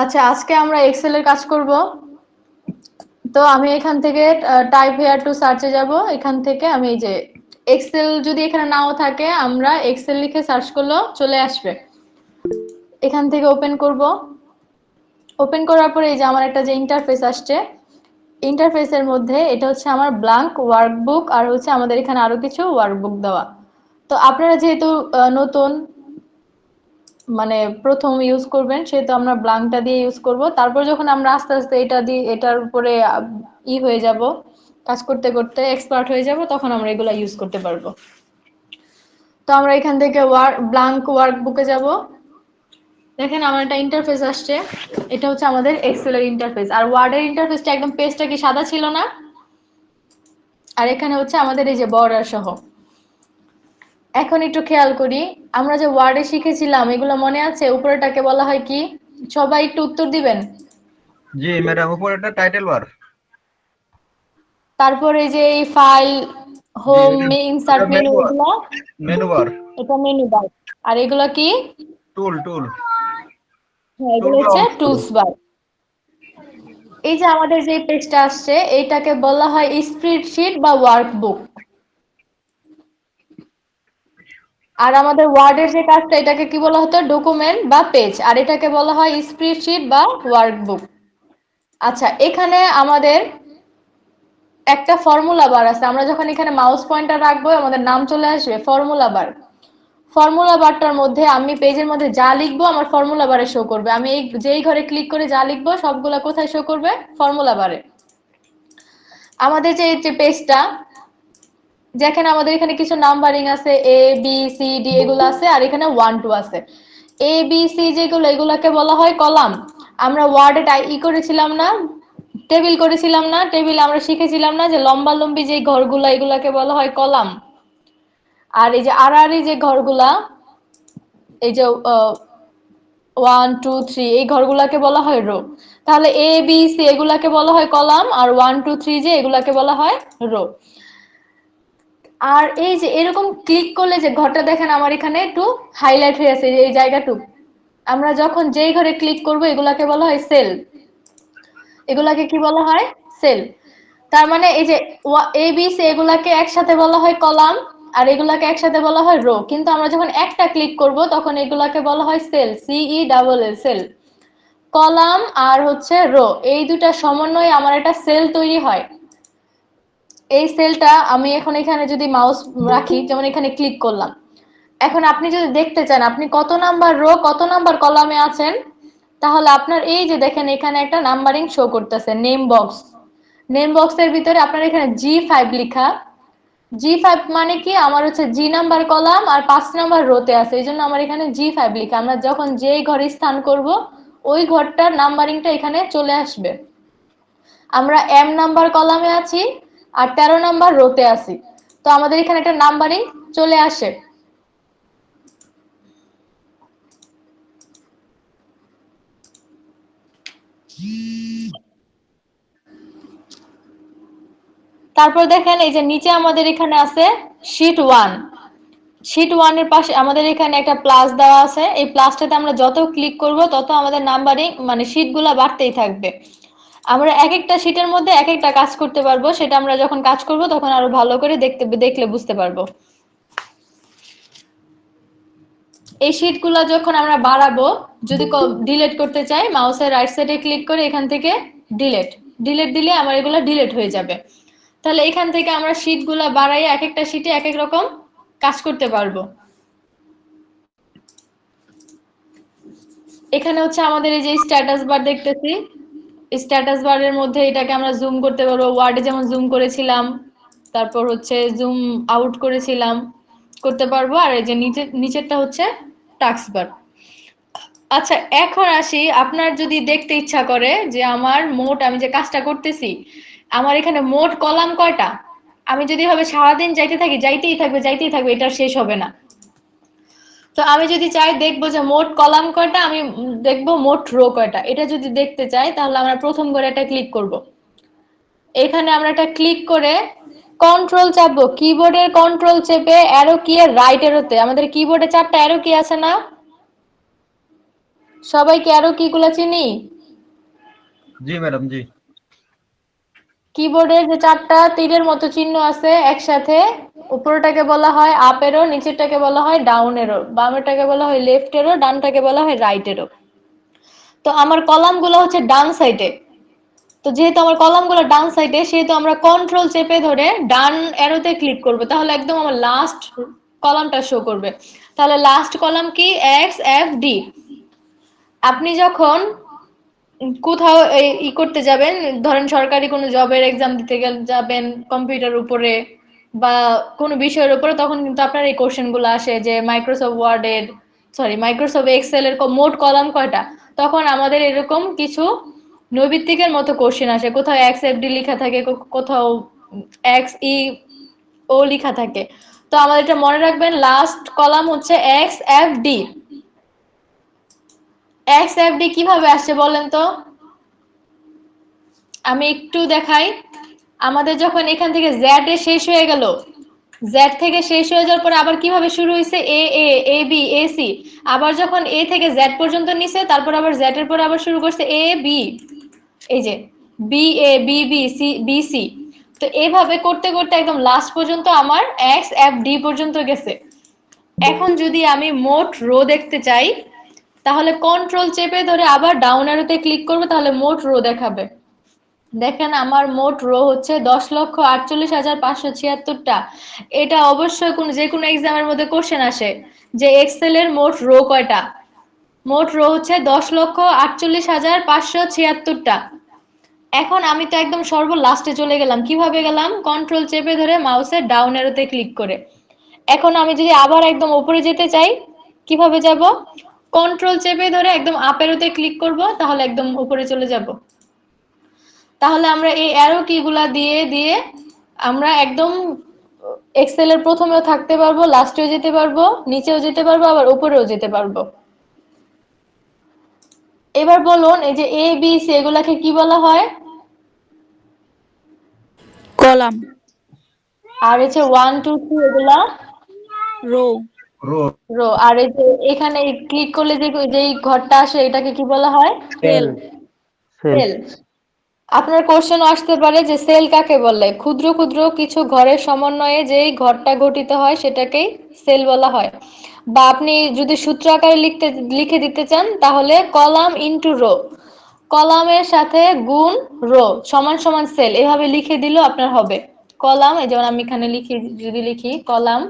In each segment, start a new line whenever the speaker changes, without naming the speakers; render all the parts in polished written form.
আচ্ছা, আজকে আমরা এক্সেল এর কাজ করব। তো আমি এখান থেকে টাইপ হেয়ার টু সার্চে যাব। এখান থেকে আমি এই যে এক্সেল যদি এখানে নাও থাকে আমরা এক্সেল লিখে সার্চ করলেও চলে আসবে। এখান থেকে ওপেন করব। ওপেন করার পরে এই যে আমার একটা যে ইন্টারফেস আসছে, ইন্টারফেসের মধ্যে এটা হচ্ছে আমার ব্ল্যাঙ্ক ওয়ার্কবুক আর হচ্ছে আমাদের এখানে আরো কিছু ওয়ার্কবুক দেওয়া। তো আপনারা যেহেতু নতুন মানে প্রথম ইউজ করবেন সেহেতু আমরা ব্ল্যাঙ্কটা দিয়ে ইউজ করব। তারপর যখন আমরা আস্তে আস্তে এটা দিয়ে এটার উপরে হয়ে যাব, কাজ করতে করতে এক্সপার্ট হয়ে যাব, তখন আমরা এগুলা ইউজ করতে পারবো। তো আমরা এখান থেকে ব্ল্যাঙ্ক ওয়ার্কবুকে যাব। দেখেন আমার একটা ইন্টারফেস আসছে। এটা হচ্ছে আমাদের এক্সেল এর ইন্টারফেস, আর ওয়ার্ডের ইন্টারফেসটা একদম পেজটা কি সাদা ছিল না? আর এখানে হচ্ছে আমাদের এই যে বর্ডার সহ। এখন একটু খেয়াল করি, আমরা যে ওয়ার্ডে শিখেছিলাম এগুলো মনে আছে? উপরেটাকে বলা হয় কি? সবাই একটু উত্তর দিবেন।
জি ম্যাডাম, উপরেরটা টাইটেল বার।
তারপরে যে এই ফাইল,
জি
হোম,
এটা
ইনসার্ট মেনু,
মেনু বার।
এগুলো
মেনু বার।
এটা মেনু বার। আর এগুলো কি?
টুল টুল।
হ্যাঁ,
টুল
এগুলো
বা
হচ্ছে
অংশ।
টুলস বার। এই যে আমাদের যে পেজটা আসছে এইটাকে বলা হয় স্প্রেডশিট বা ওয়ার্কবুক। আর আমাদের ওয়ার্ডের যে কাজটা এটাকে কি বলা হতো? ডকুমেন্ট বা পেজ। আর এটাকে বলা হয় স্প্রেডশিট বা ওয়ার্কবুক। আচ্ছা, এখানে আমাদের একটা ফর্মুলা বার আছে। আমরা যখন এখানে মাউস পয়েন্টার রাখবো আমাদের নাম চলে আসবে ফর্মুলা বার। ফর্মুলা বারটার মধ্যে আমি পেজের মধ্যে যা লিখবো আমার ফর্মুলা বারে শো করবে। আমি এই যেই ঘরে ক্লিক করে যা লিখবো সবগুলা কোথায় শো করবে? ফর্মুলা বারে। আমাদের যে এই যে পেজটা, দেখেন আমাদের এখানে কিছু নাম্বারিং আছে, এ বি সি ডি এগুলো আছে, আর এখানে 1 2 আছে। এ বি সি যেগুলো এগুলাকে বলা হয় কলাম। আমরা ওয়ার্ডে করেছিলাম না, টেবিল করেছিলাম না, টেবিল আমরা শিখেছিলাম না যে লম্বা লম্বি যে ঘরগুলো এগুলাকে বলা হয় কলাম। আর এই যে আড়াআড়ি যে ঘরগুলা, এই যে 1 2 3 এই ঘরগুলাকে বলা হয় রো। তাহলে এ বি সি এগুলাকে বলা হয় কলাম, আর 1 2 3 যে এগুলাকে বলা হয় রো। আর এই যে এরকম ক্লিক করলে যে ঘরটা দেখেন আমার এখানে একটু হাইলাইট হয়ে আছে, এই জায়গাটুকু আমরা যখন যেই ঘরে ক্লিক করব এগুলাকে বলা হয় সেল। এগুলাকে কি বলা হয়? সেল। তার মানে এই যে এ বি সি এগুলাকে একসাথে বলা হয় কলাম, আর এগুলাকে একসাথে বলা হয় রো। কিন্তু আমরা যখন একটা ক্লিক করব তখন এগুলাকে বলা হয় cell, C E double L, cell. Column আর হচ্ছে রো, এই দুটা সমন্বয়ে আমার একটা সেল তৈরি হয়। এই সেলটা আমি এখন এখানে যদি মাউস রাখি, যেমন এখানে ক্লিক করলাম, এখন আপনি যদি দেখতে চান আপনি কত নাম্বার রো কত নাম্বার কলামে আছেন, তাহলে আপনার এই যে দেখেন এখানে একটা নাম্বারিং শো করতেছে, নেম বক্স। নেম বক্সের ভিতরে আপনার এখানে G5 লেখা। G5 মানে কি? আমার হচ্ছে জি নাম্বার কলাম আর 5 নাম্বার রোতে আছে, এই জন্য আমার এখানে G5 লেখা। আমরা যখন যেই ঘরে স্থান করব ওই ঘরটার নাম্বারিংটা এখানে চলে আসবে। আমরা এম নাম্বার কলামে আছি আর 13 নাম্বার রোতে আছি, তো আমাদের এখানে একটা নাম্বারিং চলে আসে। তারপর দেখেন এই যে নিচে আমাদের এখানে আছে শীট 1। শীট 1 এর পাশে আমাদের এখানে একটা প্লাস দেওয়া আছে। এই প্লাসটাতে আমরা যত ক্লিক করব তত আমাদের নাম্বারিং মানে শীটগুলো বাড়তেই থাকবে। আমরা এক একটা শীটের মধ্যে এক একটা কাজ করতে পারবো, সেটা আমরা যখন কাজ করব তখন আরো ভালো করে দেখলে বুঝতে পারবো। এই শীটগুলো যখন আমরা বাড়াবো, যদি ডিলিট করতে চাই মাউসের রাইট সাইডে ক্লিক করে এখান থেকে ডিলিট, ডিলিট দিলে আমার এগুলো ডিলিট হয়ে যাবে। তাহলে এখান থেকে আমরা শীটগুলো বাড়াই এক একটা শীটে এক এক রকম কাজ করতে পারবো। এখানে হচ্ছে আমাদের এই যে স্ট্যাটাস বার দেখতেছি, স্ট্যাটাস বারের মধ্যে এটাকে আমরা জুম করতে পারবো, ওয়ার্ডে যেমন জুম করেছিলাম, তারপর হচ্ছে জুম আউট করেছিলাম, করতে পারবো। আর এই যে নিচেরটা হচ্ছে টাস্ক বার। আচ্ছা, এখন আসি, আপনার যদি দেখতে ইচ্ছা করে যে আমার মোট আমি যে কাজটা করতেছি আমার এখানে মোট কলাম কয়টা, আমি যদি ভাবে সারাদিন যাইতে থাকি যাইতেই থাকবে, এটা শেষ হবে না। তো আমি যদি চাই দেখবো যে মোট কলাম কয়টা, আমি দেখবো মোট রো কয়টা। এটা যদি দেখতে চাই তাহলে আমরা প্রথম করে এটা ক্লিক করব। এখানে আমরা এটা ক্লিক করে কন্ট্রোল চাপবো, কিবোর্ডের কন্ট্রোল চেপে অ্যারো কি এর রাইট এরোতে, আমাদের কিবোর্ডে 4টা অ্যারো কি আছে না? সবাই কি আরো কিগুলা চিনি?
জি ম্যাডাম, জি।
কিবোর্ডের যে চারটা তীরের মতো চিহ্ন আছে একসাথে, উপরটাকে বলা হয় আপ এরো, নিচেরটাকে বলা হয় ডাউন এরো, বামেরটাকে বলা হয় লেফট এরো, ডানটাকে বলা হয় রাইট এরো। তো আমার কলামগুলো হচ্ছে ডান সাইডে। তো যেহেতু আমার কলামগুলো ডান সাইডে, সেহেতু আমরা কন্ট্রোল চেপে ধরে ডান অ্যারোতে ক্লিক করব, তাহলে একদম আমার লাস্ট কলামটা শো করবে। তাহলে লাস্ট কলাম কি? X F D. আপনি যখন কোথাও করতে যাবেন, ধরেন সরকারি কোনো জবের এক্সাম দিতে যাবেন কম্পিউটার উপরে বা কোনো বিষয়ের উপরে, তখন কিন্তু আপনার এই কোশ্চেন গুলো আসে যে মাইক্রোসফট এক্সেল এর মোট কলাম কয়টা। তখন আমাদের এরকম কিছু নৈবিত্তিকের মতো কোশ্চেন আসে, কোথাও এক্স এফ ডি লেখা থাকে, কোথাও এক্স ই ও লেখা থাকে। তো আমাদের এটা মনে রাখবেন, লাস্ট কলাম হচ্ছে x F D. X F D কিভাবে আসছে বলেন তো? আমি একটু দেখাই। আমাদের যখন এখান থেকে জেড এ শেষ হয়ে গেল, জেড থেকে শেষ হয়ে যাওয়ার পরে আবার কিভাবে শুরু হয়েছে? এ এ এ বি এ সি। আবার যখন এ থেকে জেড পর্যন্ত নিছে, তারপর আবার জেড এর পরে আবার শুরু করছে এ বি, এই যে B A B B C B C. তো এইভাবে করতে করতে একদম লাস্ট পর্যন্ত আমার এক্স এফ ডি পর্যন্ত গেছে। এখন যদি আমি মোট রো দেখতে চাই, তাহলে কন্ট্রোল চেপে ধরে আবার ডাউন অ্যারোতে ক্লিক করবো, তাহলে মোট রো দেখাবে। দেখেন আমার মোট রো হচ্ছে 10,48,576টা। এটা অবশ্যই যে কোনো এক্সামের মধ্যে কোশ্চেন আসে যে এক্সেল এর মোট রো কয়টা। মোট রো হচ্ছে 10,48,576টা। এখন আমি তো একদম সর্ব লাস্টে চলে গেলাম। কিভাবে গেলাম? কন্ট্রোল চেপে ধরে মাউসের ডাউন অ্যারোতে ক্লিক করে। এখন আমি যদি আবার একদম উপরে যেতে চাই, কিভাবে যাব? কন্ট্রোল চেপে ধরে একদম আপ অ্যারোতে ক্লিক করব, তাহলে একদম উপরে চলে যাব। তাহলে আমরা এই অ্যারো কিগুলা দিয়ে দিয়ে আমরা একদম এক্সেল এর প্রথমেও থাকতে পারবো, লাস্টেও যেতে পারবো, নিচেও যেতে পারবো, আবার উপরেও যেতে পারবো। এবার বলুন, এই যে এ বি সি এগুলাকে কি বলা হয়?
কলাম।
আর এই যে 1 2 3 এগুলা
রো।
রো।
রো। আর এই যে এখানে ক্লিক করলে যে যেই ঘরটা আসে, এটাকে কি বলা হয়?
সেল।
সেল।
সেল। আপনার কোশ্চেন আসতে পারে যে সেল কাকে বলে? ক্ষুদ্র ক্ষুদ্র কিছু ঘরের সমন্বয়ে যেই ঘরটা গঠিত হয় সেটাকেই সেল বলা হয়। বা আপনি যদি সূত্র আকারে লিখে দিতে চান, তাহলে কলাম ইনটু রো, কলামের সাথে গুণ রো সমান সমান সেল, এভাবে লিখে দিলেও আপনার হবে। কলাম, এই যেমন আমি এখানে যদি লিখি column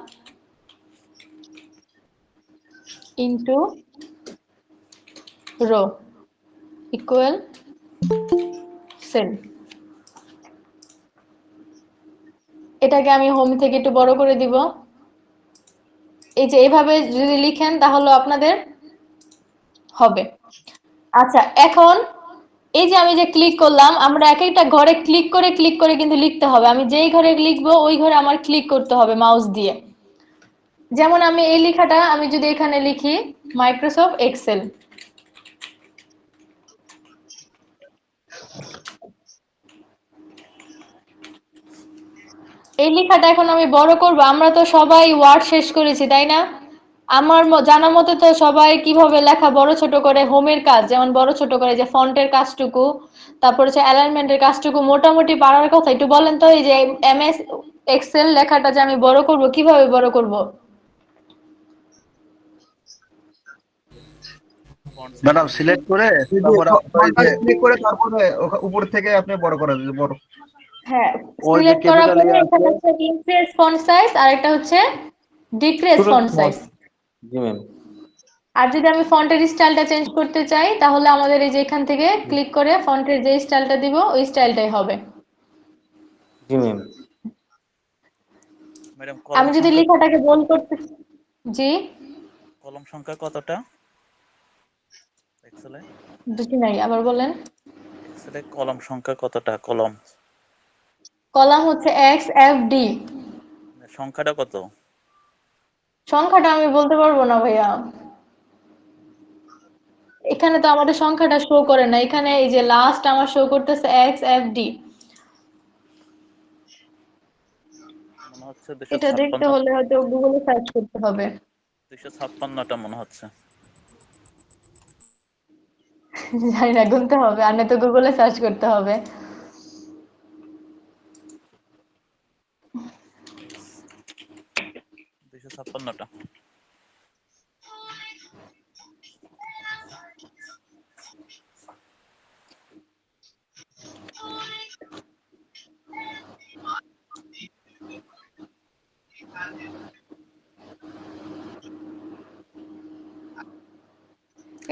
into row equal cell. এটাকে আমি হোম থেকে একটু বড় করে দিব। এই যে এইভাবে যদি লিখেন তাহলে আপনাদের হবে। আচ্ছা, এখন এই যে আমি যে ক্লিক করলাম, আমরা এক একটা ঘরে ক্লিক করে কিন্তু লিখতে হবে। আমি যেই ঘরে লিখবো ওই ঘরে আমার ক্লিক করতে হবে মাউস দিয়ে। যেমন আমি এই লেখাটা আমি যদি এখানে লিখি মাইক্রোসফট এক্সেল, এই লেখাটা এখন আমি বড় করব। আমরা তো সবাই ওয়ার্ড শেষ করেছি, তাই না? আমার জানা মতে তো সবাই কিভাবে লেখা বড় ছোট করে, হোমের কাজ যেমন বড় ছোট করে, যে ফন্টের কাজটুকু, তারপর হচ্ছে অ্যালাইনমেন্টের কাজটুকু মোটামুটি পারার কথা। একটু বলেন তো, এই যে এমএস এক্সেল লেখাটা যে আমি বড় করব, কিভাবে বড় করব?
ম্যাডাম সিলেক্ট করে
এই যে
তারপরে ওই
ফন্টটা
যে
ক্লিক করে তারপরে উপর থেকে আপনি বড় করে দিতে বড়।
হ্যাঁ,
ওই যে
সিলেক্ট করার
ক্যাপিটাল
পরে
ইয়ে
এখানে
আছে
হচ্ছে ইনক্রিজ ফন্ট সাইজ আর একটা হচ্ছে ডিক্রিজ
ছোট
ফন্ট
ফন্ট।
সাইজ।
জি ম্যাম।
আর যদি আমি ফন্টের স্টাইলটা চেঞ্জ করতে চাই, তাহলে আমাদের এই যে এখান থেকে ক্লিক করে ফন্টের যে স্টাইলটা দিব ওই স্টাইলটাই হবে।
জি ম্যাম।
ম্যাডাম
আমি যদি লেখাটাকে বোল্ড করতে, জি
কলম সংখ্যা কতটা এক্সেলে?
বুঝি নাই, আবার বলেন।
এক্সেলে কলম সংখ্যা কতটা? কলম
কলাম হচ্ছে এক্স এফ ডি।
সংখ্যাটা কত?
সংখ্যাটা আমি বলতে পারবো না ভাইয়া, এখানে তো আমাদের সংখ্যাটা শো করে না। এখানে এই যে লাস্ট আমার শো করতেছে এক্স এফ ডি।
মনে হচ্ছে
এটা দেখতে
256।
হলে হয়তো গুগলে সার্চ করতে হবে।
256টা মনে হচ্ছে।
জানি না, গুনতে হবে, আর নয়তো গুগলে সার্চ করতে হবে।
256টা।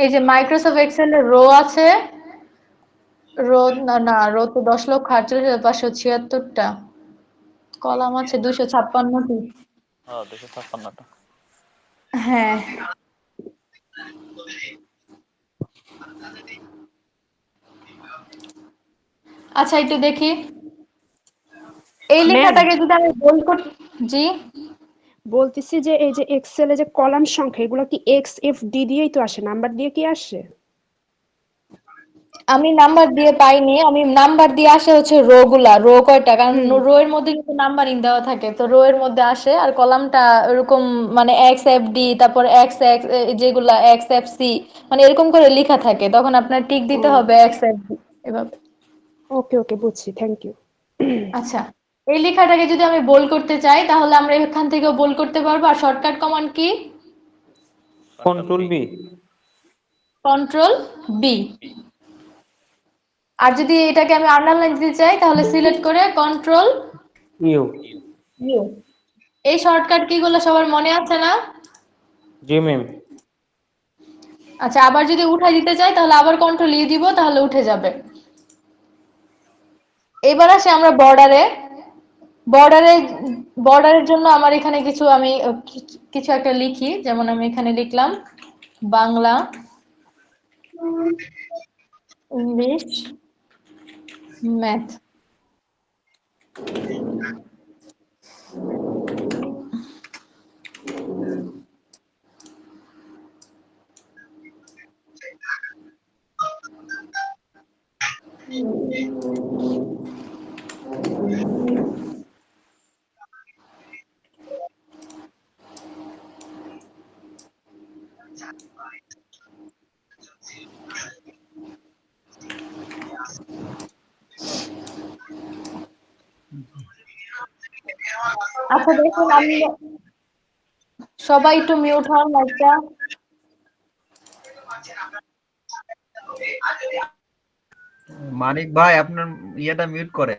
এই যে মাইক্রোসফট এক্সেলে রো আছে, রো না না, রো তো 10,48,576টা, কলাম আছে 256টি।
হ্যাঁ 256টা।
হ্যাঁ, আচ্ছা একটু দেখি এই
ম্যাম,
লেখাটাকে যদি আমি বোল্ড করি। জি,
বলতেছি যে এই যে এক্সেলে যে কলাম সংখ্যা এগুলো কি এক্স এফ ডি দিয়েই তো আসে, নাম্বার দিয়ে কি আসে?
আমি নাম্বার দিয়ে পাইনি, আমি নাম্বার দিয়ে আসে হচ্ছে রো গুলা, রো কয়টা, কারণ
হুম।
রো এর মধ্যে কিন্তু নাম্বারিং দেওয়া থাকে, তো রো এর মধ্যে আসে। আর কলামটা এরকম মানে এক্স এফ ডি, তারপর এক্স এক্স যেগুলা এক্স এফ সি, মানে এরকম করে লেখা থাকে, তখন আপনার টিক
ও,
দিতে হবে এক্স এফ ডি এভাবে।
ওকে ওকে, বুঝছি, থ্যাংক ইউ।
আচ্ছা, এই লেখাটাকে যদি আমি বোল্ড করতে চাই তাহলে আমরা এখান থেকেও বোল্ড করতে পারবো। আর শর্টকাট কমান্ড কি?
Control B.
Control B. আর যদি এটাকে আমি আন্ডারলাইন দিতে চাই তাহলে সিলেক্ট করে কন্ট্রোল
ইউ।
ইউ। এই শর্টকাট কিগুলো সবার মনে আছে না?
জি ম্যাম।
আচ্ছা, আবার যদি উঠাই দিতে চাই তাহলে আবার কন্ট্রোল ইউ দিব, তাহলে উঠে যাবে। এবার আসে আমরা বর্ডারে। বর্ডারে বর্ডারের জন্য আমার এখানে কিছু আমি কিছু একটা লিখি, যেমন আমি এখানে লিখলাম বাংলা, ইংলিশ, ম্যাথ। আচ্ছা দেখুন, আমি সবাই একটু মিউট হন একটা।
মানিক ভাই আপনার ইয়েটা মিউট করে।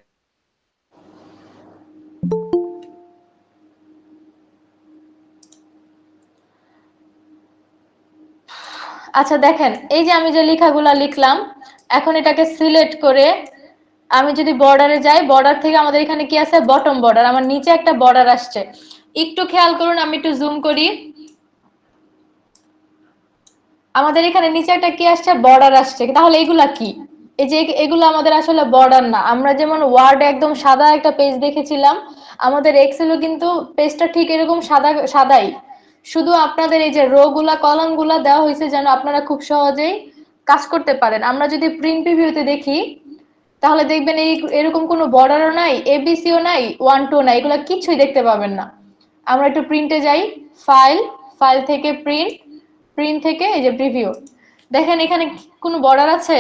আচ্ছা দেখেন, এই যে আমি যে লেখাগুলা লিখলাম, এখন এটাকে সিলেক্ট করে আমি যদি বর্ডারে যাই, বর্ডার থেকে আমাদের এখানে কি আছে, বটম বর্ডার, আমার নিচে একটা বর্ডার আসছে। একটু খেয়াল করুন, আমি একটু জুম করি, আমাদের এখানে নিচে একটা কি আসছে, বর্ডার আসছে। তাহলে এগুলা কি? এই যে এগুলো আমাদের আসলে বর্ডার না। আমরা যেমন ওয়ার্ড একদম সাদা একটা পেজ দেখেছিলাম, আমাদের এক্সেলও কিন্তু পেজটা ঠিক এরকম সাদা সাদাই, শুধু আপনাদের এই যে রো গুলা কলাম গুলা দেওয়া হয়েছে যেন আপনারা খুব সহজেই কাজ করতে পারেন। আমরা যদি প্রিন্ট প্রিভিউতে দেখি তাহলে দেখবেন এই এরকম কোনো বর্ডারও নাই, এবিসিও নাই, ওয়ান টু নাই, এগুলো কিছুই দেখতে পাবেন না। আমরা একটু প্রিন্টে যাই, ফাইল, ফাইল থেকে প্রিন্ট, প্রিন্ট থেকে এই যে প্রিভিউ, দেখেন এখানে কোনো বর্ডার আছে?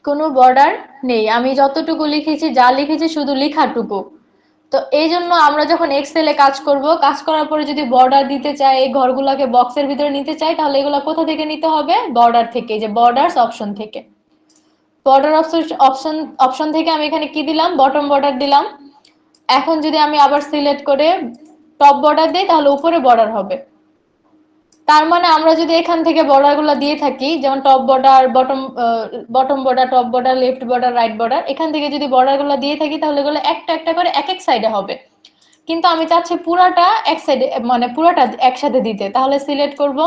কোনো বর্ডার নেই। আমি যতটুকু লিখেছি, যা লিখেছি শুধু লেখাটুকু। তো এই জন্য আমরা যখন এক্সেলে কাজ করব, কাজ করার পরে যদি বর্ডার দিতে চাই, এই ঘরগুলোকে বক্সের ভিতরে নিতে চাই, তাহলে এগুলো কোথা থেকে নিতে হবে? বর্ডার থেকে, যে বর্ডার্স অপশন থেকে। বর্ডার অপশন অপশন থেকে আমি এখানে কি দিলাম, বটম বর্ডার দিলাম। এখন যদি আমি আবার সিলেক্ট করে টপ বর্ডার দিই তাহলে উপরে বর্ডার হবে। তার মানে আমরা যদি এখান থেকে বর্ডার গুলো দিয়ে থাকি, যেমন top border, bottom bottom border, top border, left border, right border, এখান থেকে যদি বর্ডার গুলো দিয়ে থাকি তাহলে এগুলো একটা একটা করে এক এক সাইডে হবে। কিন্তু আমি চাচ্ছি পুরাটা এক সাইডে, মানে পুরাটা একসাথে দিতে, তাহলে সিলেক্ট করব,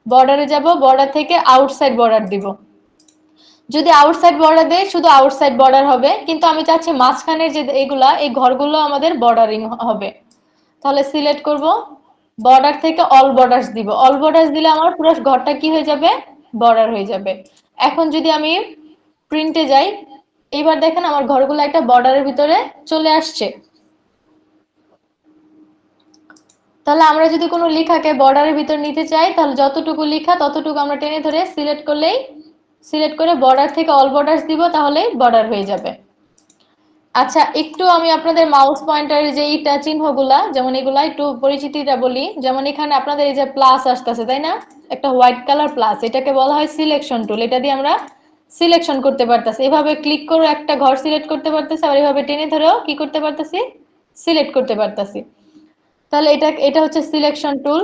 বর্ডারে যাব, বর্ডার থেকে আউটসাইড বর্ডার দিব। যদি আউটসাইড বর্ডার দেয় শুধু আউটসাইড বর্ডার হবে, কিন্তু আমি চাচ্ছি মাঝখানের যে এগুলা, এই ঘরগুলো আমাদের বর্ডারিং হবে। তাহলে সিলেক্ট করব, বর্ডার থেকে অল বর্ডার্স দিব। অল বর্ডার্স দিলে আমার পুরো ঘরটা কি হয়ে যাবে, বর্ডার হয়ে যাবে। এখন যদি আমি প্রিন্টে যাই, এইবার দেখেন আমার ঘরগুলো একটা বর্ডারের ভিতরে চলে আসছে। তাহলে আমরা যদি কোনো লেখাকে বর্ডারের ভিতর নিতে চাই তাহলে যতটুকু লেখা ততটুকু আমরা টেনে ধরে সিলেক্ট করে বর্ডার থেকে অল বর্ডারস দিব, তাহলেই বর্ডার হয়ে যাবে। আচ্ছা, একটু আমি আপনাদের মাউস পয়েন্টারের যে এইটা চিহ্নগুলা, যেমন এগুলা একটু পরিচিতিটা বলি। যেমন এখানে আপনাদের এই যে প্লাস আসতেছে, তাই না? একটা হোয়াইট কালার প্লাস, এটাকে বলা হয় সিলেকশন টুল। এটা দিয়ে আমরা সিলেকশন করতে পারতেছি। এভাবে ক্লিক করে একটা ঘর সিলেক্ট করতে পারতেছি, আর এভাবে টেনে ধরেও কি করতে পারতেছি, সিলেক্ট করতে পারতেছি। তাহলে এটা হচ্ছে সিলেকশন টুল।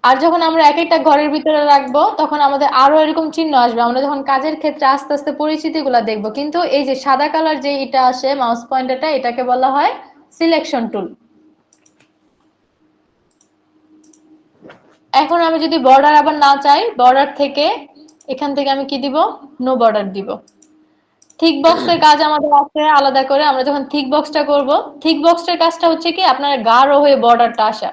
আর যখন আমরা এক একটা ঘরের ভিতরে রাখবো তখন আমাদের আরো এরকম চিহ্ন আসবে। আমরা যখন কাজের ক্ষেত্রে আস্তে আস্তে পরিচিতিগুলো দেখবো। কিন্তু এই যে সাদা কালার যে এটা আসে মাউস পয়েন্টারটা, এটাকে বলা হয় সিলেকশন টুল। এখন আমি যদি বর্ডার আবার না চাই, বর্ডার থেকে এখান থেকে আমি কি দিব, নো বর্ডার দিব। থিক বক্সের কাজ আমাদের আছে আলাদা করে। আমরা যখন থিক বক্সটা করব, থিক বক্সের কাজটা হচ্ছে কি আপনার গাঢ় হয়ে বর্ডারটা আসা।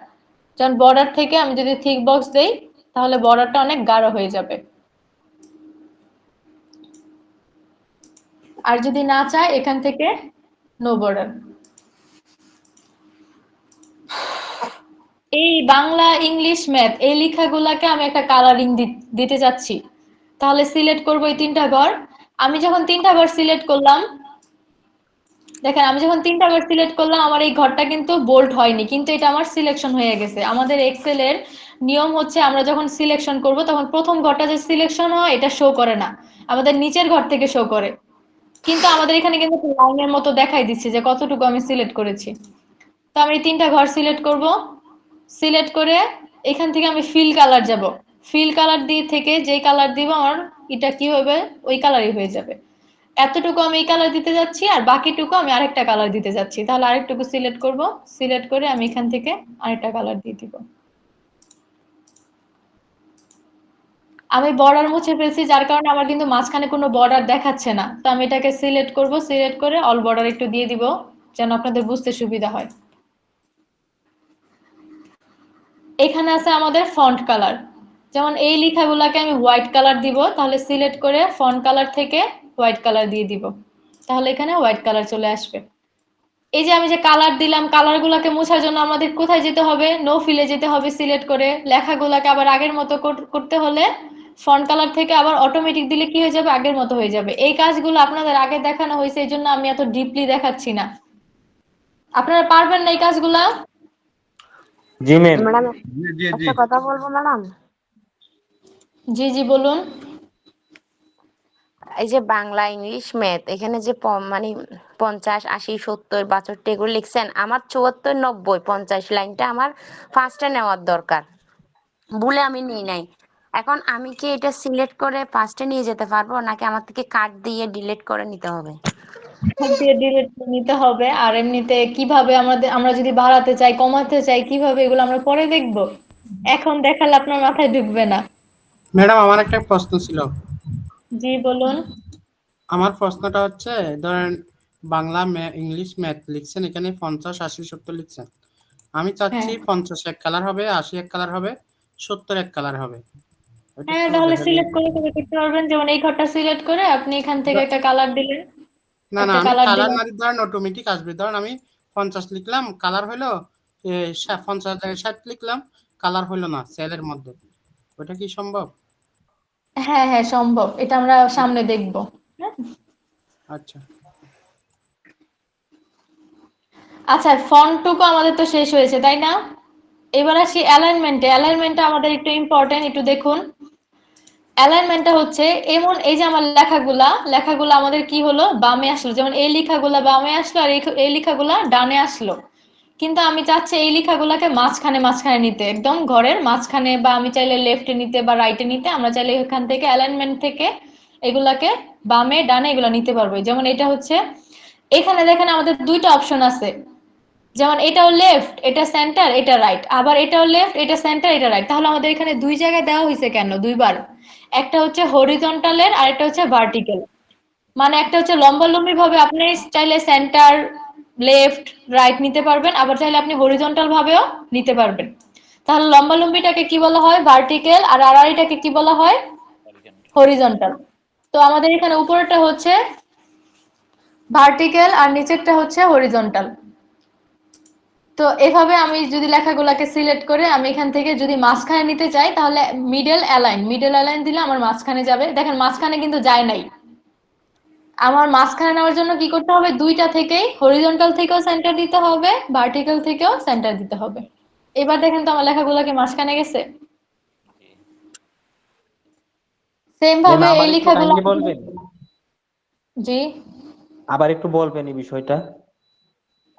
যেমন বর্ডার থেকে আমি যদি থিক বক্স দেই তাহলে বর্ডারটা অনেক গাঢ় হয়ে যাবে। আর যদি না চাই এখান থেকে নো বর্ডার। এই বাংলা, ইংলিশ, ম্যাথ এই লেখাগুলাকে আমি একটা কালারিং দিতে চাচ্ছি। তাহলে সিলেক্ট করব এই তিনটা ঘর। আমি যখন তিনটা ঘর সিলেক্ট করলাম, দেখেন আমি যখন তিনটা ঘর সিলেক্ট করলাম আমার এই ঘরটা কিন্তু বোল্ড হয়নি, কিন্তু এটা আমার সিলেকশন হয়ে গেছে। আমাদের এক্সেল এর নিয়ম হচ্ছে আমরা যখন সিলেকশন করব তখন প্রথম ঘরটা যে সিলেকশন হয় এটা শো করে না, আমাদের নিচের ঘর থেকে শো করে। কিন্তু আমাদের এখানে কিন্তু লাইনের মতো দেখাই দিচ্ছে যে কতটুকু আমি সিলেক্ট করেছি। তো আমি এই তিনটা ঘর সিলেক্ট করব। সিলেক্ট করে এখান থেকে আমি ফিল কালার যাব। ফিল কালার দিয়ে থেকে যেই কালার দিব আমার এটা কি হবে, ওই কালারই হয়ে যাবে। এতটুকু আমি এই কালার দিতে যাচ্ছি আর বাকিটুকু আমি আরেকটা কালার দিতে যাচ্ছি। তাহলে আরেকটুকু সিলেক্ট করব। সিলেক্ট করে আমি এখান থেকে আরেকটা কালার দিয়ে দিব। আমি বর্ডার মুছে ফেলছি যার কারণে আমার কিন্তু মাঝখানে কোনো বর্ডার দেখাচ্ছে না। তো আমি এটাকে সিলেক্ট করব, সিলেক্ট করে অল বর্ডার একটু দিয়ে দিব যেন আপনাদের বুঝতে সুবিধা হয়। এখানে আছে আমাদের ফন্ট কালার। যেমন এই লেখাগুলোকে আমি হোয়াইট কালার দিব, তাহলে সিলেক্ট করে ফন্ট কালার থেকে হোয়াইট কালার দিয়ে দিব। তাহলে এখানে হোয়াইট কালার চলে আসবে। এই যে আমি যে কালার দিলাম, কালারগুলোকে মোছার জন্য আমাদের কোথায় যেতে হবে, নো ফিলে যেতে হবে। সিলেক্ট করে লেখাগুলোকে আবার আগের মতো করতে হলে ফন্ট কালার থেকে আবার অটোমেটিক দিলে কি হয়ে যাবে, আগের মতো হয়ে যাবে। এই কাজগুলো আপনাদের আগে দেখানো হয়েছে, এই জন্য আমি এত ডিপলি দেখাচ্ছি না। আপনারা পারবেন না এই কাজগুলা?
জি ম্যাম।
ম্যাডাম,
জি জি জি।
একটা কথা বলবো ম্যাডাম।
জি জি বলুন।
এই যে বাংলা, ইংলিশ, ম্যাথ এখানে যে মানে 50, 80, 70, 62 এগুলো লিখছেন, আমার 74, 90, 50 লাইনটা আমার ফার্স্টে নেওয়ার দরকার বলে আমি নিই নাই। এখন আমি কি এটা সিলেক্ট করে ফার্স্টে নিয়ে যেতে পারবো, নাকি আমার থেকে কাট দিয়ে ডিলিট করে নিতে হবে?
দিয়ে ডিলিট করে নিতে হবে। আর এমনিতে কিভাবে আমরা যদি বাড়াতে চাই কমাতে চাই কিভাবে, এগুলো আমরা পরে দেখব। এখন দেখালে আপনার মাথায় ঢুকবে না।
ম্যাডাম, আমার একটা প্রশ্ন ছিল।
জি বলুন।
আমার প্রশ্নটা হচ্ছে, ধরেন বাংলা, ইংলিশ, ম্যাথ লিখছেন, এখানে 50, 80, 70 লিখছেন। আমি
হ্যাঁ
চাচ্ছি 50 এক কালার হবে, 80 এক কালার হবে, 70 এক কালার হবে। এটা
হ্যাঁ,
একটু
তাহলে
দেখা দিন।
সিলেক্ট করে করে করতে পারবেন। যেমন এই ঘরটা সিলেক্ট করে আপনি এখান থেকে
দ-
একটা কালার দিলেন,
না না,
একটা
আমি
কালার
কালার
দিলেন।
না দিই, ধরেন অটোমেটিক আসবে। ধরেন আমি 50 লিখলাম, কালার হলো 50 জায়গায় 60 লিখলাম, কালার হলো না সেলের মধ্যে। ওটা কি সম্ভব?
হ্যাঁ হ্যাঁ সম্ভব, এটা আমরা সামনে দেখব। হ্যাঁ।
আচ্ছা।
আচ্ছা, ফন্টটুকু আমাদের তো শেষ হয়েছে তাই না? এবার আসি অ্যালাইনমেন্টে। অ্যালাইনমেন্টটা আমাদের একটু ইম্পর্টেন্ট, একটু দেখুন। অ্যালাইনমেন্টটা হচ্ছে এমন, এই যে আমার লেখাগুলা আমাদের কি হলো, বামে আসলো। যেমন এই লেখাগুলা বামে আসলো আর এই লেখাগুলা ডানে আসলো। কিন্তু আমি চাচ্ছি এই লেখাগুলাকে মাঝখানে মাঝখানে নিতে, একদম ঘরের মাঝখানে, বা আমি চাইলে লেফটে নিতে বা রাইটে নিতে। আমরা চাইলে এখান থেকে অ্যালাইনমেন্ট থেকে এগুলাকে বামে ডানে এগুলা নিতে পারবো। যেমন এটা হচ্ছে, এখানে দেখেন আমাদের দুইটা অপশন আছে। যেমন এটাও লেফট, এটা সেন্টার, এটা রাইট। আবার এটাও লেফট, এটা সেন্টার, এটা রাইট। তাহলে আমাদের এখানে দুই জায়গায় দেওয়া হয়েছে কেন দুইবার? একটা হচ্ছে হরিজন্টালের আর একটা হচ্ছে ভার্টিক্যাল। মানে একটা হচ্ছে লম্বালম্বি ভাবে আপনি চাইলে সেন্টার, লেফট, রাইট নিতে পারবেন, আবার চাইলে আপনি হরিজন্টাল ভাবেও নিতে পারবেন। তাহলে লম্বালম্বিটাকে কি বলা হয়, ভার্টিক্যাল, আর আড়াআড়িটাকে কি বলা হয়, হরিজন্টাল। তো আমাদের এখানে উপরেরটা হচ্ছে ভার্টিক্যাল আর নিচেরটা হচ্ছে হরিজন্টাল। তো তো এভাবে আমি যদি লেখাগুলোকে সিলেক্ট করে আমি এখান থেকে যদি মাঝখানে নিতে চাই তাহলে মিডল অ্যালাইন দিলে আমার মাঝখানে যাবে। দেখেন মাঝখানে কিন্তু যায় নাই। আমার মাঝখানে নেওয়ার জন্য কি করতে হবে, দুইটা থেকেই হরিজন্টাল থেকেও সেন্টার দিতে হবে, ভার্টিক্যাল থেকেও সেন্টার দিতে হবে। এবার দেখেন তো আমার লেখাগুলোকে মাঝখানে গেছে। সেম
ম্যাম
ভাবে
আবার
এই
একটু
লেখাগুলো,
কাইন্ডলি বলবেন,
জি
আবার একটু বলবেন এই বিষয়টা।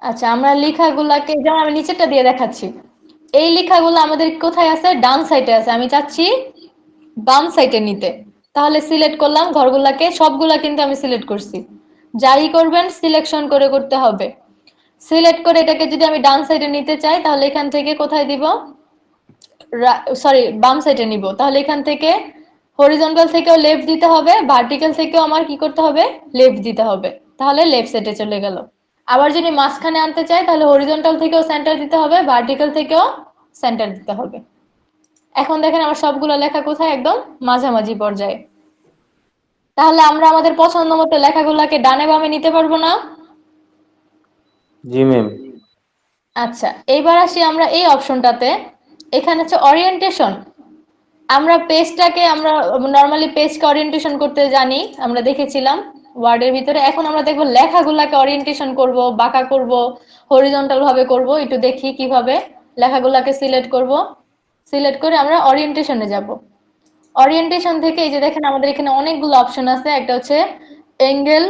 আচ্ছা, আমরা লেখাগুলাকে যেমন আমি নিচেরটা দিয়ে দেখাচ্ছি, এই লেখাগুলো আমাদের কোথায় আছে, ডান সাইডে আছে, আমি চাচ্ছি বাম সাইডে নিতে। তাহলে সিলেক্ট করলাম ঘরগুলাকে, সবগুলা কিন্তু আমি সিলেক্ট করছি। যাই করবেন সিলেকশন করে করতে হবে। সিলেক্ট করে এটাকে যদি আমি ডান সাইডে নিতে চাই তাহলে এখান থেকে কোথায় দিব, সরি বাম সাইডে নিব। তাহলে এখান থেকে হরিজন্টাল থেকেও লেফট দিতে হবে, ভার্টিক্যাল থেকেও আমার কি করতে হবে, লেফট দিতে হবে। তাহলে লেফট সাইডে চলে গেল। আবার যদি মাঝখানে আনতে চাই তাহলে হরিজন্টাল থেকেও সেন্টার দিতে হবে, ভার্টিক্যাল থেকেও সেন্টার দিতে হবে। এখন দেখেন আমার সবগুলো লেখা কোথায়, একদম মাঝামাঝি পর্যায়ে। তাহলে আমরা আমাদের পছন্দ মতো লেখাগুলোকে ডানে বামে নিতে পারবো না?
জি ম্যাম।
আচ্ছা, এইবার আসি আমরা এই অপশনটাতে। এখানে হচ্ছে ওরিয়েন্টেশন। আমরা পেজটাকে আমরা নরমালি পেজকে ওরিয়েন্টেশন করতে জানি, আমরা দেখেছিলাম ওয়ার্ডের ভিতরে। এখন আমরা দেখবো লেখাগুলাকে ওরিয়েন্টেশন করব, বাঁকা করব, হরিজন্টাল ভাবে করব। একটু দেখি কিভাবে। লেখাগুলাকে সিলেক্ট করব, সিলেক্ট করে আমরা ওরিয়েন্টেশনে যাব। ওরিয়েন্টেশন থেকে এই যে দেখেন আমাদের এখানে অনেকগুলো অপশন আছে। একটা হচ্ছে অ্যাঙ্গেল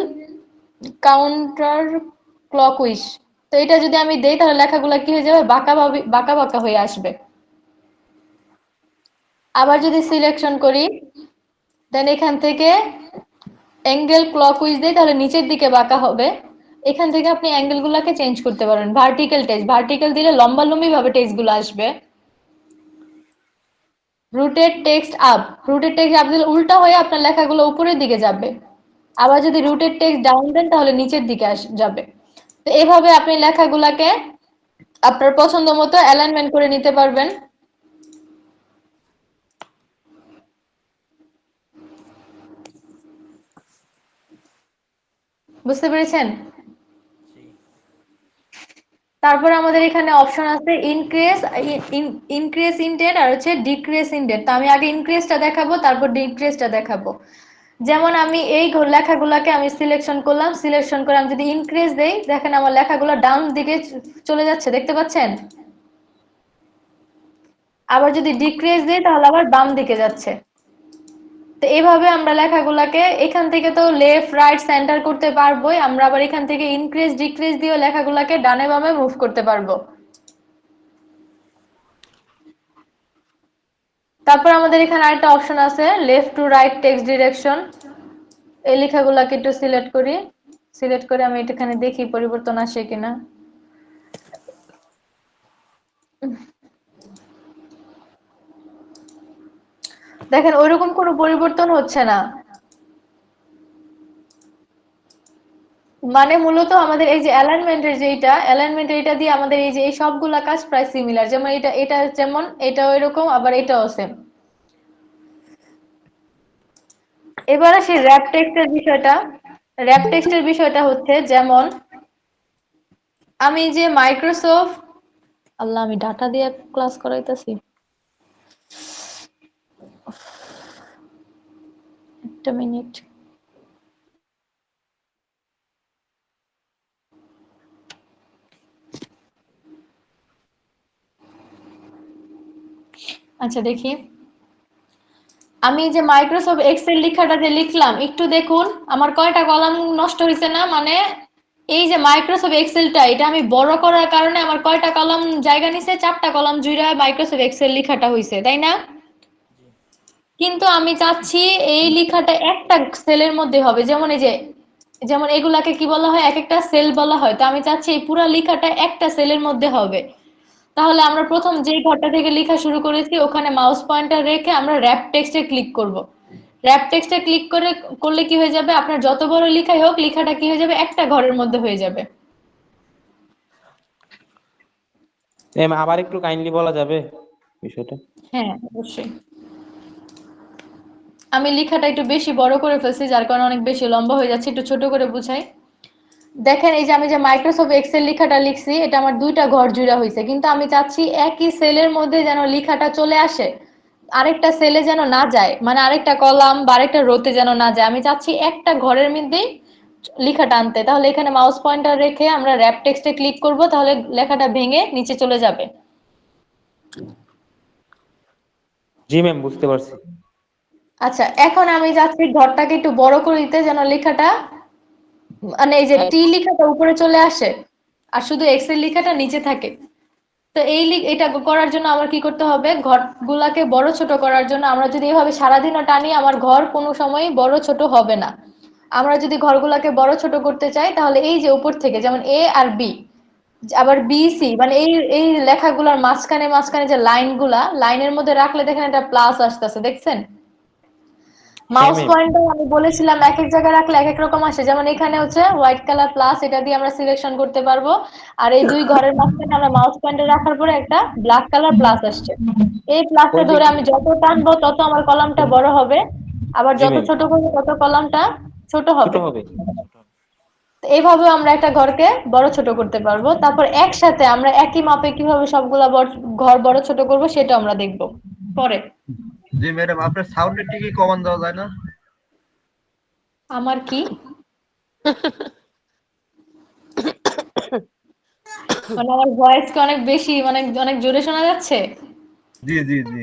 কাউন্টার ক্লকউইজ। তো এটা যদি আমি দেই তাহলে লেখাগুলো কি হয়ে যাবে, বাঁকা বাঁকা হয়ে আসবে। আবার যদি সিলেকশন করি দেন এখান থেকে অ্যাঙ্গেল ক্লকউইজ দেই তাহলে নিচের দিকে বাঁকা হবে। এখান থেকে আপনি অ্যাঙ্গেল গুলাকে চেঞ্জ করতে পারেন। ভার্টিক্যাল দিলে লম্বালম্বি ভাবে টেক্সট গুলো আসবে। রুটেড টেক্সট আপ দিলে উল্টা হয়ে আপনার লেখাগুলো উপরের দিকে যাবে। আবার যদি রুটেড টেক্সট ডাউন দেন তাহলে নিচের দিকে যাবে। তো এভাবে আপনি লেখাগুলাকে আপনার পছন্দ মতো অ্যালাইনমেন্ট করে নিতে পারবেন। বুঝতে পেরেছেন? তারপরে আমাদের এখানে অপশন আছে ইনক্রিজ ইনডেট আর হচ্ছে ডিক্রিজ ইনডেট। তো আমি আগে ইনক্রিজটা দেখাবো, তারপর ডিক্রিজটা দেখাবো। যেমন আমি এই লেখাগুলোকে আমি সিলেকশন করলাম, সিলেকশন করে আমি যদি ইনক্রিজ দেই দেখেন আমার লেখাগুলো ডাউন দিকে চলে যাচ্ছে, দেখতে পাচ্ছেন? আবার যদি ডিক্রিজ দেই তাহলে আবার বাম দিকে যাচ্ছে। তো এইভাবে আমরা লেখাগুলোকে এখান থেকে তো লেফট রাইট সেন্টার করতে পারবোই, আমরা আবার এখান থেকে ইনক্রিজ ডিক্রিজ দিয়ে লেখাগুলোকে ডানে বামে মুভ করতে পারবো। তারপর আমাদের এখানে আরেকটা অপশন আছে left to right text direction. এই লেখাগুলোকে একটু সিলেক্ট করি, সিলেক্ট করে আমি এখানে দেখি পরিবর্তন আসে কিনা। দেখেন ওইরকম কোনো পরিবর্তন হচ্ছে না। মানে মূলত আমাদের এই যে অ্যালাইনমেন্ট এইটা দিয়ে আমাদের এই যে এই সবগুলা কাজ প্রায় সিমিলার। যেমন এটা যেমন এটাও এরকম, আবার এটাও সেম। এবার আসি র্যাপ টেক্সটের বিষয়টা হচ্ছে যেমন আমি যে মাইক্রোসফট, আল্লাহ আমি ডাটা দিয়ে ক্লাস করাইতেছি, একটা মিনিট। আচ্ছা দেখি, আমি যে মাইক্রোসফট এক্সেল লেখাটা যে লিখলাম একটু দেখুন আমার কয়টা কলাম নষ্ট হয়েছে না। মানে এই যে মাইক্রোসফট এক্সেলটা এটা আমি বড় করার কারণে আমার কয়টা কলাম জায়গা নিছে, 4টা কলাম জুড়ে মাইক্রোসফট এক্সেল লেখাটা হয়েছে, তাই না? কিন্তু আমি চাচ্ছি এই লেখাটা একটা সেলের মধ্যে হবে। যেমন এই যে যেমন এগুলাকে কি বলা হয়, এক একটা সেল বলা হয়। তো আমি চাচ্ছি এই পুরো লেখাটা একটা সেলের মধ্যে হবে। তাহলে আমরা প্রথম যেই ঘরটা থেকে লেখা শুরু করেছি ওখানে মাউস পয়েন্টার রেখে আমরা র‍্যাপ টেক্সটে ক্লিক করব। র‍্যাপ টেক্সটে ক্লিক করলে কি হয়ে যাবে, আপনার যত বড় লেখাই হোক লেখাটা কি হয়ে যাবে, একটা ঘরের মধ্যে হয়ে যাবে।
ম্যাম আবার একটু কাইন্ডলি বলা যাবে বিষয়টা?
হ্যাঁ অবশ্যই। আমি লেখাটা একটু বেশি বড় করে ফেলছি যার কারণে অনেক বেশি লম্বা হয়ে যাচ্ছে, একটু ছোট করে বুঝাই। দেখেন এই যে আমি যে মাইক্রোসফট এক্সেল লেখাটা লিখছি এটা আমার দুইটা ঘর জুড়া হয়েছে, কিন্তু আমি চাচ্ছি একই সেলের মধ্যে যেন লেখাটা চলে আসে, আরেকটা সেলে যেন না যায়, মানে আরেকটা কলাম বা আরেকটা রোতে যেন না যায়। আমি চাচ্ছি একটা ঘরের মধ্যেই লেখাটা আনতে। তাহলে এখানে মাউস পয়েন্টার রেখে আমরা র‍্যাপ টেক্সটে ক্লিক করব, তাহলে লেখাটা ভেঙে নিচে চলে যাবে।
জি ম্যাম, বুঝতে পারছি।
আচ্ছা, এখন আমি চাচ্ছি ঘরটাকে একটু বড় করে দিতে, যেন লেখাটা মানে এই যে টি লেখাটা উপরে চলে আসে আর শুধু এক্সেল লেখাটা নিচে থাকে। তো এটা করার জন্য আমার কি করতে হবে, ঘরগুলাকে বড় ছোট করার জন্য আমরা যদি এভাবে সারাদিনও টানি আমার ঘর কোনো সময়ই বড় ছোট হবে না। আমরা যদি ঘরগুলাকে বড় ছোট করতে চাই তাহলে এই যে উপর থেকে যেমন এ আর বি, আবার বি সি, মানে এই এই লেখাগুলোর মাঝখানে মাঝখানে যে লাইনগুলা, লাইনের মধ্যে রাখলে দেখেন একটা প্লাস আসতেছে, দেখছেন?
হ্যাঁ
মাউস
ম্যাম।
পয়েন্টার আমি বলেছিলাম এক এক জায়গায় রাখলে এক এক রকম আসে, যেমন এখানে হচ্ছে হোয়াইট কালার প্লাস, এটা দিয়ে আমরা সিলেকশন করতে পারবো। আর এই দুই ঘরের মাঝখানে আমরা মাউস পয়েন্টার রাখার পরে একটা ব্ল্যাক কালার প্লাস আসছে, এই প্লাসটা
ওই দিক।
ধরে আমি যত টানবো তত আমার কলামটা বড় হবে, আবার
জি
যত
ম্যাম।
ছোট করবো তত কলামটা ছোট
ছোট
হবে।
হবে।
তো এইভাবে আমরা একটা ঘরকে বড় ছোট করতে পারবো। তারপর একসাথে আমরা একই মাপে কিভাবে সবগুলা ঘর বড় ছোট করবো সেটা আমরা দেখবো পরে।
জি ম্যাডাম, আপনার সাউন্ডের কি কমান দেওয়া যায় না?
আমার কি মানে আমার ভয়েস কি অনেক বেশি, মানে অনেক জোরে শোনা যাচ্ছে?
জি জি জি।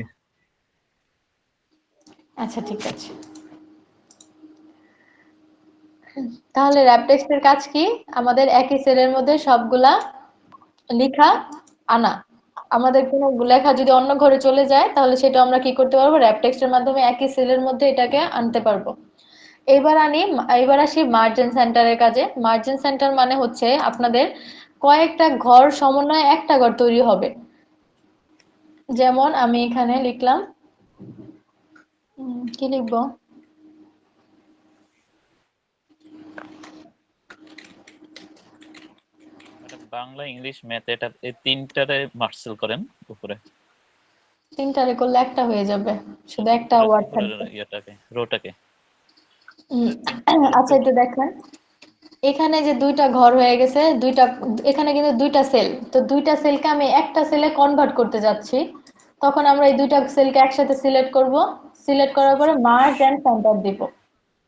আচ্ছা ঠিক আছে। তাহলে র‍্যাপ টেক্সটের কাজ কি? আমাদের একই সেলের মধ্যে সবগুলা লেখা আনা। আমাদের কোনো লেখা যদি অন্য ঘরে চলে যায় তাহলে সেটা আমরা কি করতে পারবো, র‍্যাপ টেক্সটের মাধ্যমে একই সেলের মধ্যে এটাকে আনতে পারবো। এবার আসি মার্জিন সেন্টারের কাজে। মার্জিন সেন্টার মানে হচ্ছে আপনাদের কয়েকটা ঘর সমন্বয়ে একটা ঘর তৈরি হবে। যেমন আমি এখানে লিখলাম, কি লিখবো,
ম্যাডাম বাংলা, ইংলিশ, ম্যাথ এটা এই তিনটারে মার্সেল করেন উপরে।
তিনটারে করলে একটা হয়ে যাবে, শুধু একটা ওয়ার্ড
উপরের
থাকবে।
ইয়েটাকে, রোটাকে
উম,
তিনটা সেলেক্ট
আচ্ছা
করে।
একটু দেখেন, এখানে যে দুইটা ঘর হয়ে গেছে, দুইটা, এখানে কিন্তু দুইটা সেল, তো দুইটা সেলকে আমি একটা সেলে কনভার্ট করতে যাচ্ছি। তখন আমরা এই দুইটা সেলকে একসাথে সিলেক্ট করব, সিলেক্ট করার পরে মার্জ এন্ড সেন্টার দিব।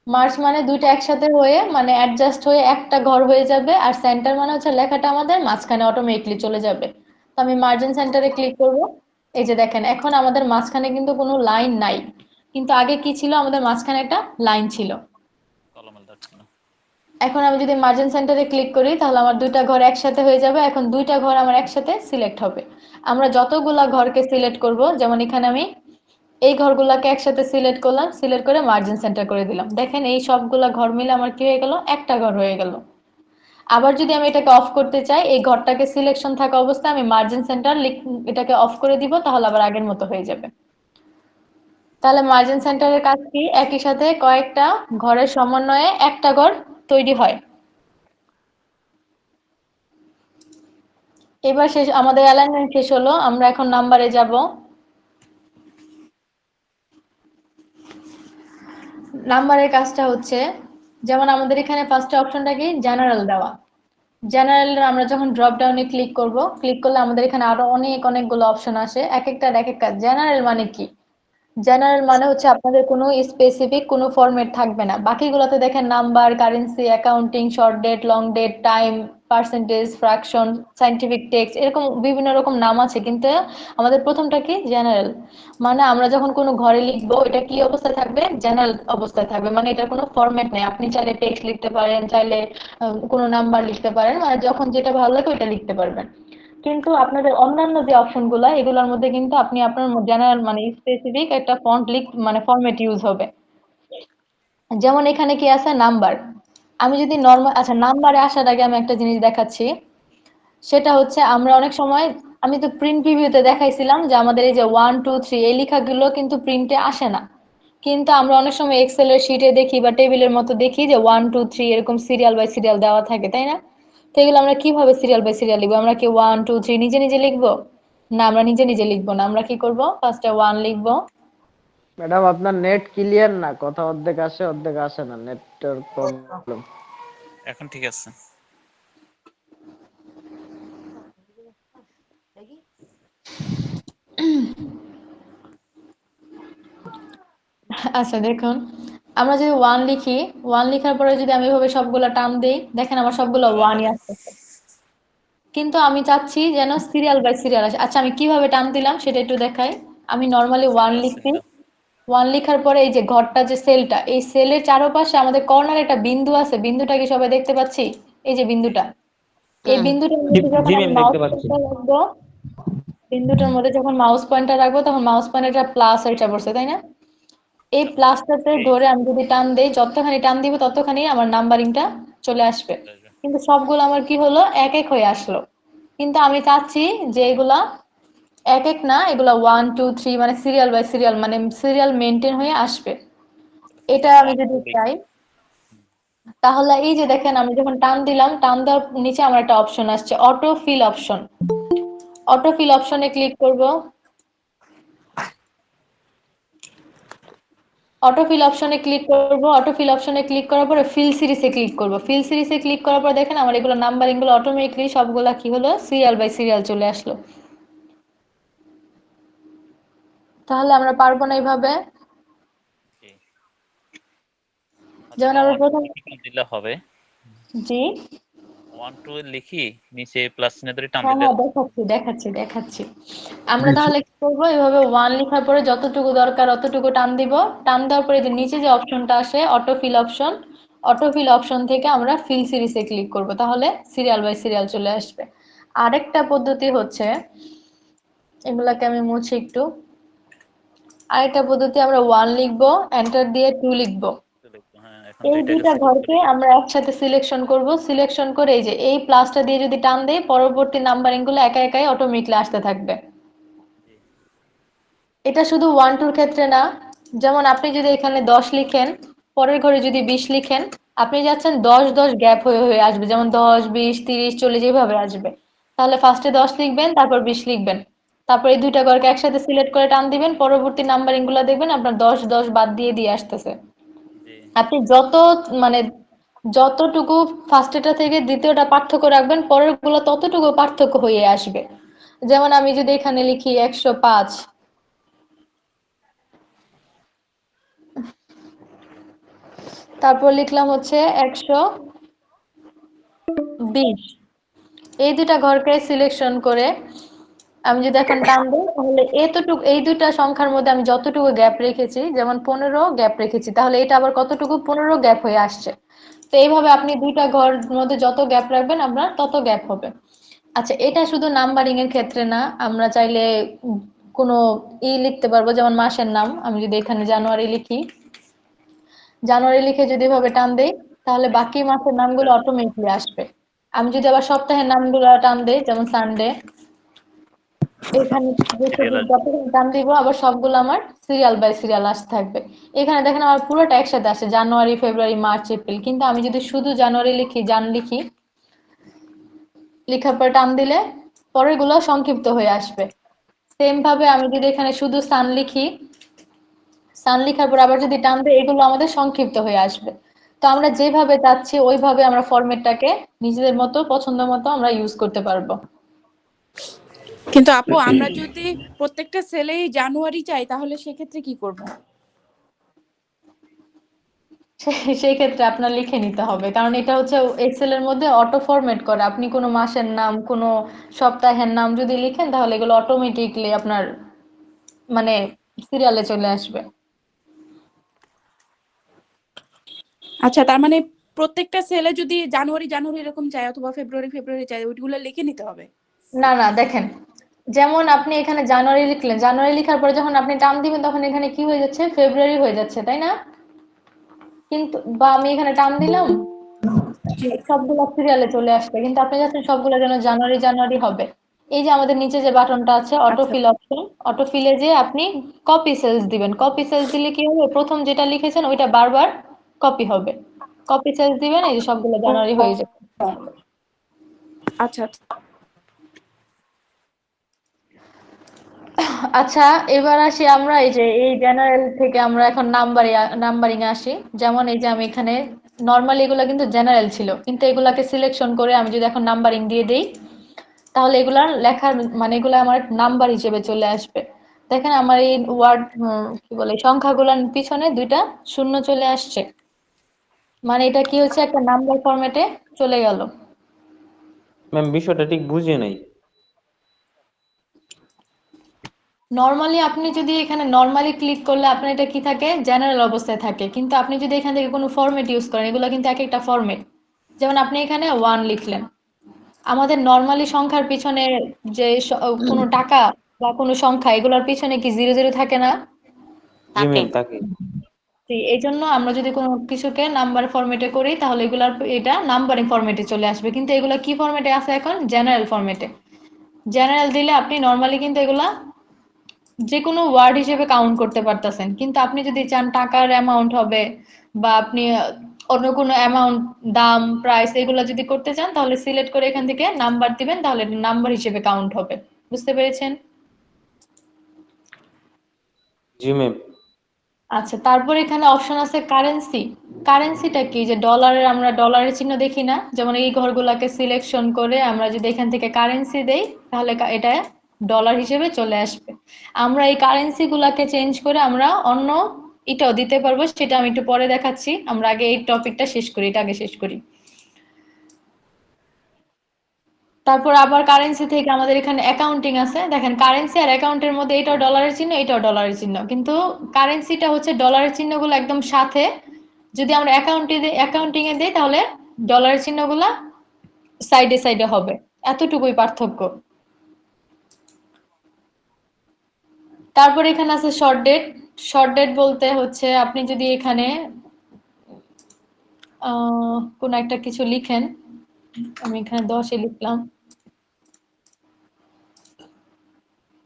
মার্জ মানে দুইটা একসাথে হয়ে মানে অ্যাডজাস্ট হয়ে একটা ঘর হয়ে যাবে, আর সেন্টার মানে হচ্ছে লেখাটা আমাদের মাঝখানে অটোমেটিকলি চলে যাবে। তো আমি মার্জিন সেন্টারে ক্লিক করব। এই যে দেখেন এখন আমাদের মাঝখানে কিন্তু কোনো লাইন নাই, কিন্তু আগে কি ছিল, আমাদের মাঝখানে একটা লাইন ছিল।
কলমের দাগ ছিল।
এখন আমি যদি মার্জিন সেন্টারে ক্লিক করি তাহলে আমার দুইটা ঘর একসাথে হয়ে যাবে, এখন দুইটা ঘর আমার একসাথে সিলেক্ট হবে। আমরা যতগুলা ঘরকে সিলেক্ট করব, যেমন এখানে আমি এই ঘরগুলাকে একসাথে সিলেক্ট করলাম, সিলেক্ট করে মার্জিন সেন্টার করে দিলাম, দেখেন এই সবগুলা ঘর মিলে আমার কি হয়ে গেল, একটা ঘর হয়ে গেল। আবার যদি আমি এটাকে অফ করতে চাই, এই ঘরটাকে সিলেকশন থাকা অবস্থায় আমি মার্জিন সেন্টার এটাকে অফ করে দিব, তাহলে আবার আগের মতো হয়ে যাবে। তাহলে মার্জিন সেন্টারের কাজ কি, একই সাথে কয়েকটা ঘরের সমন্বয়ে একটা ঘর তৈরি হয়। এবার শেষ, আমাদের অ্যালাইনমেন্ট শেষ হলো, আমরা এখন নাম্বারে যাব। নাম্বারের কাজটা হচ্ছে, যেমন আমাদের এখানে ফার্স্ট অপশনটা কি, জেনারেল দেওয়া। জেনারেল আমরা যখন ড্রপ ডাউনে ক্লিক করব, ক্লিক করলে আমাদের এখানে আরো অনেকগুলো অপশন আসে, এক একটার এক এক কাজ। জেনারেল মানে কি, জেনারেল মানে হচ্ছে আপনাদের কোনো স্পেসিফিক কোনো ফরম্যাট থাকবে না। বাকিগুলোতে দেখেন number, currency, accounting, short date, long date, time, percentage, fraction, scientific text, এরকম বিভিন্ন রকম নাম আছে, কিন্তু আমাদের প্রথমটা কি, জেনারেল। মানে আমরা যখন কোনো ঘরে লিখবো এটা কি অবস্থায় থাকবে, জেনারেল অবস্থায় থাকবে, মানে এটার কোনো ফরম্যাট নেই। আপনি চাইলে টেক্সট লিখতে পারেন, চাইলে কোনো নাম্বার লিখতে পারেন, মানে যখন যেটা ভালো লাগে ওইটা লিখতে পারবেন। কিন্তু আপনাদের অন্যান্য যে অপশন গুলা, এগুলোর মধ্যে কিন্তু আপনি আপনার জেনারেল মানে স্পেসিফিক একটা ফন্ট মানে ফরম্যাট ইউজ হবে। যেমন এখানে কি আছে, নাম্বার। আমি যদি নরমাল, আচ্ছা নাম্বারে আসার আগে আমি একটা জিনিস দেখাচ্ছি, সেটা হচ্ছে আমরা অনেক সময়, আমি তো প্রিন্ট প্রিভিউতে দেখাইছিলাম যে আমাদের এই যে 1 2 3 এই লেখাগুলো কিন্তু প্রিন্টে আসে না, কিন্তু আমরা অনেক সময় এক্সেলের শিটে দেখি বা টেবিলের মতো দেখি যে 1 2 3 এরকম সিরিয়াল বাই সিরিয়াল দেওয়া থাকে, তাই না? তো এগুলো আমরা কিভাবে সিরিয়াল বাই সিরিয়াল লিখবো, আমরা কি 1 2 3 নিজে নিজে লিখবো? না, আমরা নিজে নিজে লিখবো না, আমরা কি করব, ফার্স্টে 1 লিখবো।
ম্যাডাম আপনার নেট ক্লিয়ার না, কথা অর্ধেক আসে অর্ধেক আসে না, নেটওয়ার্ক প্রবলেম।
এখন ঠিক আছে।
আচ্ছা দেখুন, আমরা যদি ওয়ান লিখি, ওয়ান লেখার পরে যদি আমি এভাবে সবগুলা টান দেই, দেখেন আমার সবগুলো ওয়ানই আসতেছে। কিন্তু আমি চাচ্ছি যেন সিরিয়াল বাই সিরিয়াল আসে। আচ্ছা আমি কিভাবে টান দিলাম সেটা একটু দেখাই। আমি নর্মালি ওয়ান
সিঙ্গেল
লিখছি,
সিঙ্গেল
ওয়ান লেখার পরে এই যে ঘরটা যে সেলটা, এই সেলের চারপাশে আমাদের কর্নারে একটা বিন্দু আছে, বিন্দুটা কি সবাই দেখতে পাচ্ছি? এই যে বিন্দুটা, এই
হুম
বিন্দুটার
জি
মধ্যে যখন
জি
আমি
ম্যাম
মাউস
দেখতে পাচ্ছি।
পয়েন্টার রাখবো, বিন্দুটার মধ্যে যখন মাউস পয়েন্টার রাখবো তখন মাউস পয়েন্টারটা প্লাস এটা পড়ছে, তাই না? এই প্লাসটাতে
জি
ধরে আমি যদি টান দেই, যতখানি টান দিব ততখানি আমার নাম্বারিংটা চলে আসবে।
আসবে।
কিন্তু সবগুলো আমার কি হলো, এক এক হয়ে আসলো। কিন্তু আমি চাচ্ছি যে এগুলা এক এক না, এগুলা 1 2 3 মানে সিরিয়াল বাই সিরিয়াল, মানে সিরিয়াল মেনটেন হয়ে আসবে। এটা
প্রথমে
আমি
ওয়ান
যদি
টু
চাই,
লিখি।
তাহলে এই যে দেখেন আমি যখন টান দিলাম, টান দেওয়ার নিচে আমার একটা অপশন আসছে, auto feel option. Auto feel অপশনে ক্লিক করব। অটোফিল অপশনে ক্লিক করব। অটোফিল অপশনে ক্লিক করার পরে ফিল সিরিজে ক্লিক করব। ফিল সিরিজে ক্লিক করার পর দেখেন আমার এগুলো নাম্বারিং গুলো অটোমেটিকলি সবগুলা কি হলো, সিরিয়াল বাই সিরিয়াল চলে আসলো। তাহলে আমরা পারবো না এইভাবে?
জি আচ্ছা
যেমন
এটা
আমরা
ওয়ান টু
প্রথম,
দিলে হবে।
জি
ওয়ান টু লিখি, নিচে প্লাস চিহ্ন ধরে টান
হ্যাঁ
দিলে।
হ্যাঁ দেখাচ্ছি। আমরা তাহলে কি করবো, এভাবে ওয়ান লেখার পরে যতটুকু দরকার অতটুকু টান দিব। টান দেওয়ার পরে যে নিচে যে অপশনটা আসে auto feel option, auto feel option থেকে আমরা ফিল সিরিজে ক্লিক করব, তাহলে সিরিয়াল বাই সিরিয়াল চলে আসবে। আরেকটা পদ্ধতি হচ্ছে, এগুলাকে আমি মুছি একটু। আরেকটা পদ্ধতি, আমরা ওয়ান লিখবো, এন্টার দিয়ে টু লিখবো।
হ্যাঁ এখন
এই
দুইটাকে
দুইটা
সিলেক্ট
ঘরকে
করি।
আমরা একসাথে সিলেকশন করব। সিলেকশন করে এই যে এই প্লাসটা দিয়ে যদি টান দেই, পরবর্তী নাম্বারিং গুলো একা একাই অটোমেটিকলি আসতে থাকবে।
জি
এটা শুধু ওয়ান টুর ক্ষেত্রে না, যেমন আপনি যদি এখানে 10 লিখেন, পরের ঘরে যদি 20 লিখেন, আপনি যাচ্ছেন 10 10 গ্যাপ হয়ে হয়ে আসবে, যেমন 10 20 30 40 যেভাবে আসবে। তাহলে ফার্স্টে 10 লিখবেন, তারপর 20 লিখবেন, তারপর এই দুইটা ঘরকে একসাথে সিলেক্ট করে টান দিবেন, পরবর্তী নাম্বারিং গুলো দেখবেন আপনার 10 10 বাদ দিয়ে দিয়ে আসতেছে।
জি
আপনি যত মানে যতটুকু ফার্স্টেটা থেকে দ্বিতীয়টা পার্থক্য রাখবেন, পরের গুলো ততটুকু পার্থক্য হয়ে আসবে। যেমন আমি যদি এখানে লিখি 105, তারপর লিখলাম হচ্ছে 120, এই দুটা ঘরকে সিলেকশন করে আমি যদি এখন টান দিই, তাহলে এতটুকু এই দুইটা সংখ্যার মধ্যে আমি যতটুকু গ্যাপ রেখেছি, যেমন 15 গ্যাপ রেখেছি, তাহলে এটা আবার কতটুকু, 15 গ্যাপ হয়ে আসছে। তো এইভাবে আপনি দুইটা ঘর মধ্যে যত গ্যাপ রাখবেন আপনার তত গ্যাপ হবে। আচ্ছা এটা শুধু নাম্বারিং এর ক্ষেত্রে না, আমরা চাইলে কোনো লিখতে পারবো, যেমন মাসের নাম। আমি যদি এখানে জানুয়ারি লিখি, জানুয়ারি লিখে যদি এভাবে টান দেই, তাহলে বাকি মাসের নামগুলো অটোমেটিকলি আসবে। আমি যদি আবার সপ্তাহের নামগুলো টান দেই, যেমন সানডে, এখানে
সিরিয়াল আসবে।
যতক্ষণ টান দিব আবার সবগুলো আমার সিরিয়াল বাই সিরিয়াল আসতে থাকবে। এখানে দেখেন আমার পুরোটা একসাথে আসে, জানুয়ারি ফেব্রুয়ারি মার্চ এপ্রিল। কিন্তু আমি যদি শুধু জানুয়ারি লিখি, জান লিখি, লেখার পর টান দিলে পরের গুলো সংক্ষিপ্ত হয়ে আসবে। সেম ভাবে আমি যদি এখানে শুধু সান লিখি, সান লেখার পর আবার যদি টান দিই, এগুলো আমাদের সংক্ষিপ্ত হয়ে আসবে। তো আমরা যেভাবে চাচ্ছি ওইভাবে আমরা ফরম্যাটটাকে নিজেদের মতো পছন্দ মতো আমরা ইউজ করতে পারবো।
কিন্তু আপু আমরা যদি প্রত্যেকটা সেলেই জানুয়ারি চাই তাহলে সেক্ষেত্রে কি করব?
সেই ক্ষেত্রে আপনার লিখে নিতে হবে, কারণ এটা হচ্ছে এক্সেল এর মধ্যে অটো ফরম্যাট করে। আপনি কোনো মাসের নাম, কোনো সপ্তাহের নাম যদি লিখেন, তাহলে এগুলো অটোমেটিকলি আপনার মানে সিরিয়ালে চলে আসবে।
আচ্ছা তার মানে প্রত্যেকটা সেলে যদি জানুয়ারি জানুয়ারি এরকম চাই অথবা ফেব্রুয়ারি ফেব্রুয়ারি চাই ওইগুলো লিখে নিতে হবে?
না না দেখেন, যেমন আপনি এখানে জানুয়ারি লিখলেন, জানুয়ারি লেখার পরে যখন আপনি টান দিবেন তখন এখানে কি হয়ে যাচ্ছে, ফেব্রুয়ারি হয়ে যাচ্ছে, তাই না? কিন্তু বা আমি এখানে টান দিলাম, সবগুলো সিরিয়ালে চলে আসবে, কিন্তু আপনি যাচ্ছেন সবগুলো যেন জানুয়ারি জানুয়ারি হবে। এই যে আমাদের নিচে যে বাটনটা আছে অটো
আচ্ছা
ফিল অপশন, অটো ফিলে যে আপনি কপি সেলস দিবেন। কপি সেলস দিলে কি হবে, প্রথম যেটা লিখেছেন ওইটা বারবার কপি হবে। কপি সেলস দিবেন, এই যে সবগুলো জানুয়ারি হয়ে যাবে।
আচ্ছা আচ্ছা।
আচ্ছা এবার আসি আমরা এই যে এই জেনারেল থেকে আমরা এখন নাম্বারিং এ আসি। যেমন এই যে আমি এখানে নরমালি এগুলো কিন্তু জেনারেল ছিল, কিন্তু এগুলাকে সিলেকশন করে আমি যদি এখন নাম্বারিং দিয়ে দেই, তাহলে এগুলার লেখার মানে এগুলা আমার নাম্বার হিসেবে চলে আসবে। দেখেন আমার এই ওয়ার্ড কি বলে সংখ্যাগুলোর পিছনে 2টা শূন্য চলে আসছে, মানে এটা কি হচ্ছে একটা নাম্বার ফরম্যাটে চলে গেল।
ম্যাম বিষয়টা ঠিক বুঝে নাই।
নরমালি আপনি যদি এখানে নরমালি ক্লিক করলে আপনার এটা কি থাকে, জেনারেল অবস্থায় থাকে, কিন্তু আপনি যদি এখান থেকে কোনো ফরম্যাট ইউজ করেন, এগুলো কিন্তু এক একটা ফরম্যাট। যেমন আপনি এখানে 1 লিখলেন, আমাদের নরমালি সংখ্যার পিছনে যে কোনো টাকা বা কোনো সংখ্যা এগুলোর পিছনে কি 00 থাকে না?
জি
থাকে।
ম্যাম তাকে।
এই জন্য আমরা যদি কোনো কিছুকে নাম্বার ফরম্যাটে করি তাহলে এগুলার এটা নাম্বারিং ফরম্যাটে চলে আসবে, কিন্তু এগুলা কি ফরম্যাটে আছে এখন? জেনারেল ফরম্যাটে। জেনারেল দিলে আপনি নরমালি কিন্তু এগুলা যে কোনো ওয়ার্ড হিসেবে কাউন্ট করতে পারতেছেন, কিন্তু আপনি যদি চান টাকার অ্যামাউন্ট হবে বা আপনি অন্য কোনো অ্যামাউন্ট, দাম, প্রাইস এগুলো যদি করতে চান তাহলে সিলেক্ট করে এখান থেকে নাম্বার দিবেন, তাহলে নাম্বার হিসেবে কাউন্ট হবে। বুঝতে পেরেছেন?
জি ম্যাম।
আচ্ছা, তারপর এখানে অপশন আছে কারেন্সি। কারেন্সিটা কি? যে ডলারের, আমরা ডলারের চিহ্ন দেখি না, যেমন এই ঘরগুলাকে সিলেকশন করে আমরা যদি এখান থেকে কারেন্সি দেই তাহলে এটা ডলার হিসেবে চলে আসবে। আমরা এই কারেন্সি গুলাকে চেঞ্জ করে আমরা অন্য এটাও দিতে পারবো, সেটা আমি একটু পরে দেখাচ্ছি। আমরা আগে এই টপিকটা শেষ করি, এটা আগে শেষ করি। তারপর আবার কারেন্সি থেকে আমাদের এখানে অ্যাকাউন্টিং আছে। দেখেন কারেন্সি আর অ্যাকাউন্টের মধ্যে এটাও ডলারের চিহ্ন, এটাও ডলারের চিহ্ন, কিন্তু কারেন্সিটা হচ্ছে ডলারের চিহ্নগুলো একদম সাথে, যদি আমরা অ্যাকাউন্টিং এ দিই তাহলে ডলারের চিহ্নগুলা সাইডে সাইডে হবে, এতটুকুই পার্থক্য। তারপর এখানে আছে শর্ট ডেট। শর্ট ডেট বলতে হচ্ছে আপনি যদি এখানে কোন একটা কিছু লিখেন, আমি এখানে 10-এ লিখলাম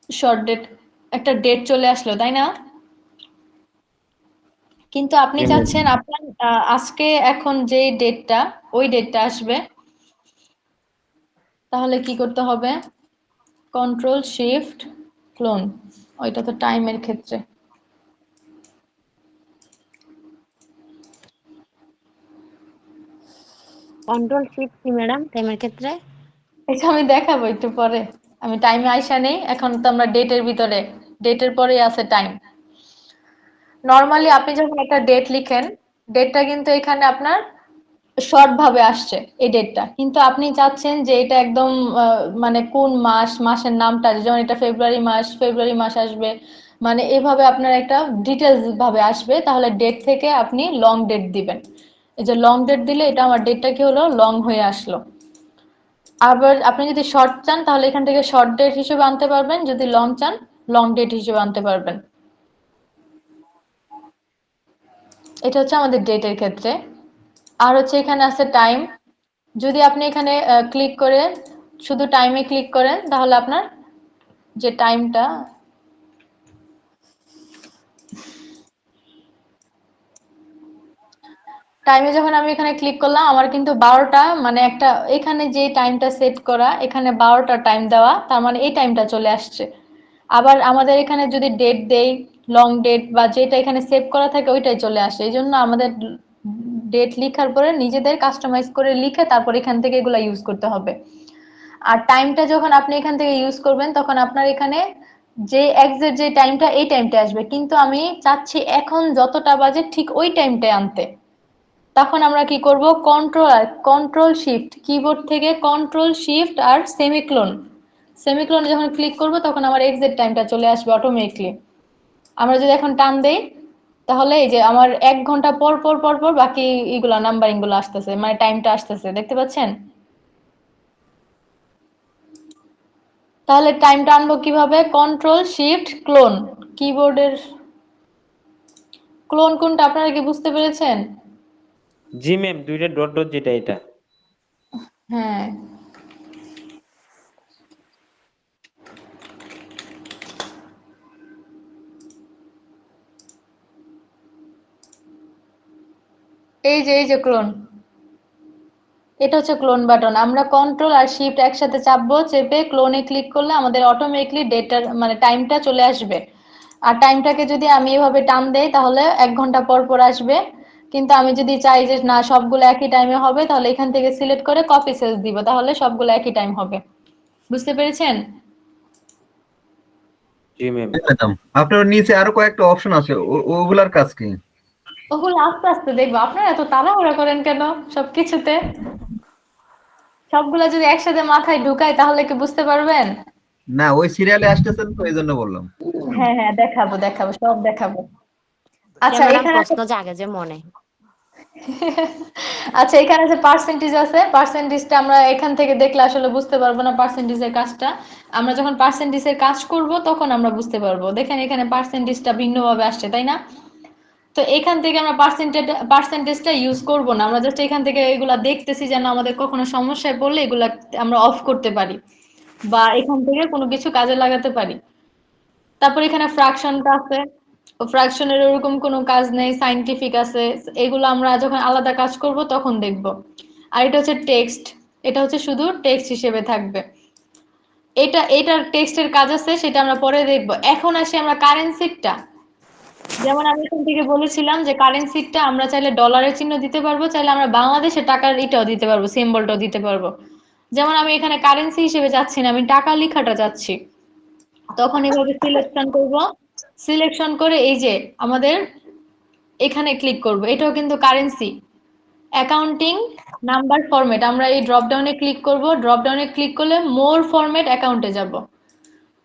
শর্ট ডেট, একটা ডেট চলে আসলো, তাই না? কিন্তু আপনি
জি ম্যাম।
চাচ্ছেন আপনার আজকে এখন যে ডেটটা, ওই ডেটটা আসবে, তাহলে কি করতে হবে? Control shift clone. ওইটা তো টাইমের ক্ষেত্রে।
কন্ট্রোল শিফট কি ম্যাডাম টাইমের ক্ষেত্রে?
এটা আমি দেখাবো একটু পরে। আমি টাইমে আইসা নেই, এখন তো আমরা ডেটের ভিতরে, ডেটের পরেই আছে টাইম। নরমালি আপনি যখন একটা ডেট লিখেন, ডেটটা কিন্তু এখানে আপনার শর্ট ভাবে আসছে এই ডেটটা, কিন্তু আপনি চাচ্ছেন যে এটা একদম মানে কোন মাস, মাসের নামটা, যেমন এটা ফেব্রুয়ারি মাস, ফেব্রুয়ারি মাস আসবে, মানে এভাবে আপনার একটা ডিটেলস ভাবে আসবে, তাহলে ডেট থেকে আপনি লং ডেট দিবেন। এই যে লং ডেট দিলে এটা আমার ডেটটা কি হলো, লং হয়ে আসলো। আবার আপনি যদি শর্ট চান তাহলে এখান থেকে শর্ট ডেট হিসেবে আনতে পারবেন, যদি লং চান লং ডেট হিসেবে আনতে পারবেন। এটা হচ্ছে আমাদের ডেটের ক্ষেত্রে। আর হচ্ছে এখানে আছে টাইম। যদি আপনি এখানে ক্লিক করে শুধু টাইমে ক্লিক করেন তাহলে আপনার যে টাইমটা, টাইমে যখন আমি এখানে ক্লিক করলাম আমার কিন্তু 12টা, মানে একটা এখানে যে টাইমটা সেট করা, এখানে 12টা টাইম দেওয়া, তার মানে এই টাইমটা চলে আসছে। আবার আমাদের এখানে যদি ডেট দেই, লং ডেট বা যেটা এখানে সেভ করা থাকে ওইটাই চলে আসে। এই জন্য আমাদের ডেট লেখার পরে নিজেদের কাস্টমাইজ করে লিখে তারপর এখান থেকে এগুলা ইউজ করতে হবে। আর টাইমটা যখন আপনি এখান থেকে ইউজ করবেন তখন আপনার এখানে যে এক্সাক্ট যে টাইমটা, এই টাইমটা আসবে, কিন্তু আমি চাচ্ছি এখন যতটা বাজে ঠিক ওই টাইমটায় আনতে। তখন আমরা কি করব, কন্ট্রোল শিফট, কিবোর্ড থেকে কন্ট্রোল শিফট আর সেমিক্লোন, সেমিক্লোনে যখন ক্লিক করব তখন আমার এক্সাক্ট টাইমটা চলে আসবে অটোমেটিকলি। আমরা যদি এখন টান দেই তাহলে এই যে আমার 1 ঘন্টা পর পর পর পর বাকি এগুলা নাম্বারিং গুলো আসতেছে, মানে টাইমটা আসতেছে, দেখতে পাচ্ছেন? তাহলে টাইমটা আনবো কিভাবে? Control shift clone. কিবোর্ডের ক্লোন কোনটা আপনারা কি বুঝতে পেরেছেন?
জি ম্যাম, 2টা ডট ডট যেটা এটা।
হ্যাঁ, এই যে ক্লোন, এটা হচ্ছে ক্লোন বাটন। আমরা কন্ট্রোল আর শিফট একসাথে চাপবো, চেপে ক্লোনে ক্লিক করলে আমাদের অটোমেটিকলি ডেটার মানে টাইমটা চলে আসবে। আর টাইমটাকে যদি আমি এভাবে টান দেই তাহলে 1 ঘন্টা পর পর আসবে, কিন্তু আমি যদি চাই যে না সবগুলো একই টাইমে হবে তাহলে এখান থেকে সিলেক্ট করে কপি সেলস দিব, তাহলে সবগুলো একই টাইম হবে। বুঝতে পেরেছেন?
জি ম্যাম।
ম্যাডাম আপনার নিচে আরো কয়েকটা অপশন আছে, ওগুলার কাজ কি?
ওগুলো আস্তে আস্তে দেখবো। আপনারা এত তাড়াহুড়া করেন কেন সবকিছুতে? সবগুলা যদি একসাথে মাথায় ঢুকাই তাহলে কি বুঝতে পারবেন?
না, ওই সিরিয়ালে আসতেছেন তো এই জন্য বললাম।
হ্যাঁ হ্যাঁ, দেখাবো দেখাবো, সব দেখাবো। আচ্ছা
ম্যাডাম
এখানে
প্রশ্ন জাগে যে মনে।
আচ্ছা এখানে যে পার্সেন্টেজ আছে, পার্সেন্টেজটা আমরা এখান থেকে দেখলে আসলে বুঝতে পারবো না পার্সেন্টেজের কাজটা। আমরা যখন পার্সেন্টেজের কাজ করব তখন আমরা বুঝতে পারবো। দেখেন এখানে পার্সেন্টেজটা ভিন্নভাবে আসছে, তাই না? তো এখান থেকে আমরা পার্সেন্টেজটা ইউজ করব না, আমরা জাস্ট এখান থেকে এগুলা দেখতেছি যেন আমাদের কখনো সমস্যায় পড়লে এগুলা আমরা অফ করতে পারি বা এখান থেকে কোনো কিছু কাজে লাগাতে পারি। তারপর এখানে ফ্র্যাকশনটা আছে, ফ্র্যাকশনের ওরকম কোনো কাজ নেই, সাইন্টিফিক আছে। এগুলো আমরা যখন আলাদা কাজ করব তখন দেখব। আর এটা হচ্ছে টেক্সট, এটা হচ্ছে শুধু টেক্সট হিসেবে থাকবে। এটার টেক্সটের কাজ আছে, সেটা আমরা পরে দেখব। এখন আসি আমরা কারেন্সিটা। যেমন আমি এখান থেকে বলেছিলাম যে কারেন্সিটা আমরা চাইলে ডলারের চিহ্ন দিতে পারবো, চাইলে আমরা বাংলাদেশের টাকার এটাও দিতে পারবো, সিম্বলটাও দিতে পারবো। যেমন আমি এখানে কারেন্সি হিসেবে চাচ্ছি না, আমি টাকা লেখাটা চাচ্ছি। তখন এভাবে সিলেকশন করব, সিলেকশন করে এই যে আমাদের এখানে ক্লিক করব, এটাও কিন্তু কারেন্সি। অ্যাকাউন্টিং নাম্বার ফরম্যাট, আমরা এই ড্রপ ডাউনে ক্লিক করব, ড্রপ ডাউনে ক্লিক করলে মোর ফরম্যাট অ্যাকাউন্টে যাব।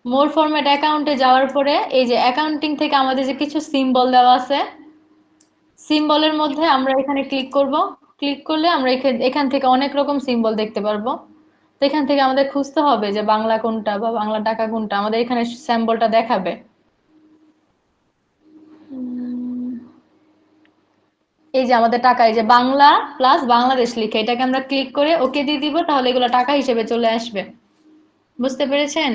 মোর ফরম্যাট অ্যাকাউন্টে যাওয়ার পরে এই যে অ্যাকাউন্টিং থেকে আমাদের যে কিছু সিম্বল দেওয়া আছে, সিম্বলের মধ্যে আমরা এখানে ক্লিক করব। ক্লিক করলে আমরা এখান থেকে অনেক রকম সিম্বল দেখতে পারবো। তো এখান থেকে আমাদের খুঁজতে হবে যে বাংলা কোনটা বা বাংলা টাকা কোনটা, আমাদের এখানে সিম্বলটা দেখাবে। এই যে আমাদের টাকা, এই যে বাংলা প্লাস বাংলাদেশ লিখে, এটাকে আমরা ক্লিক করে ওকে দিয়ে দিব, তাহলে এগুলো টাকা হিসেবে চলে আসবে। বুঝতে পেরেছেন?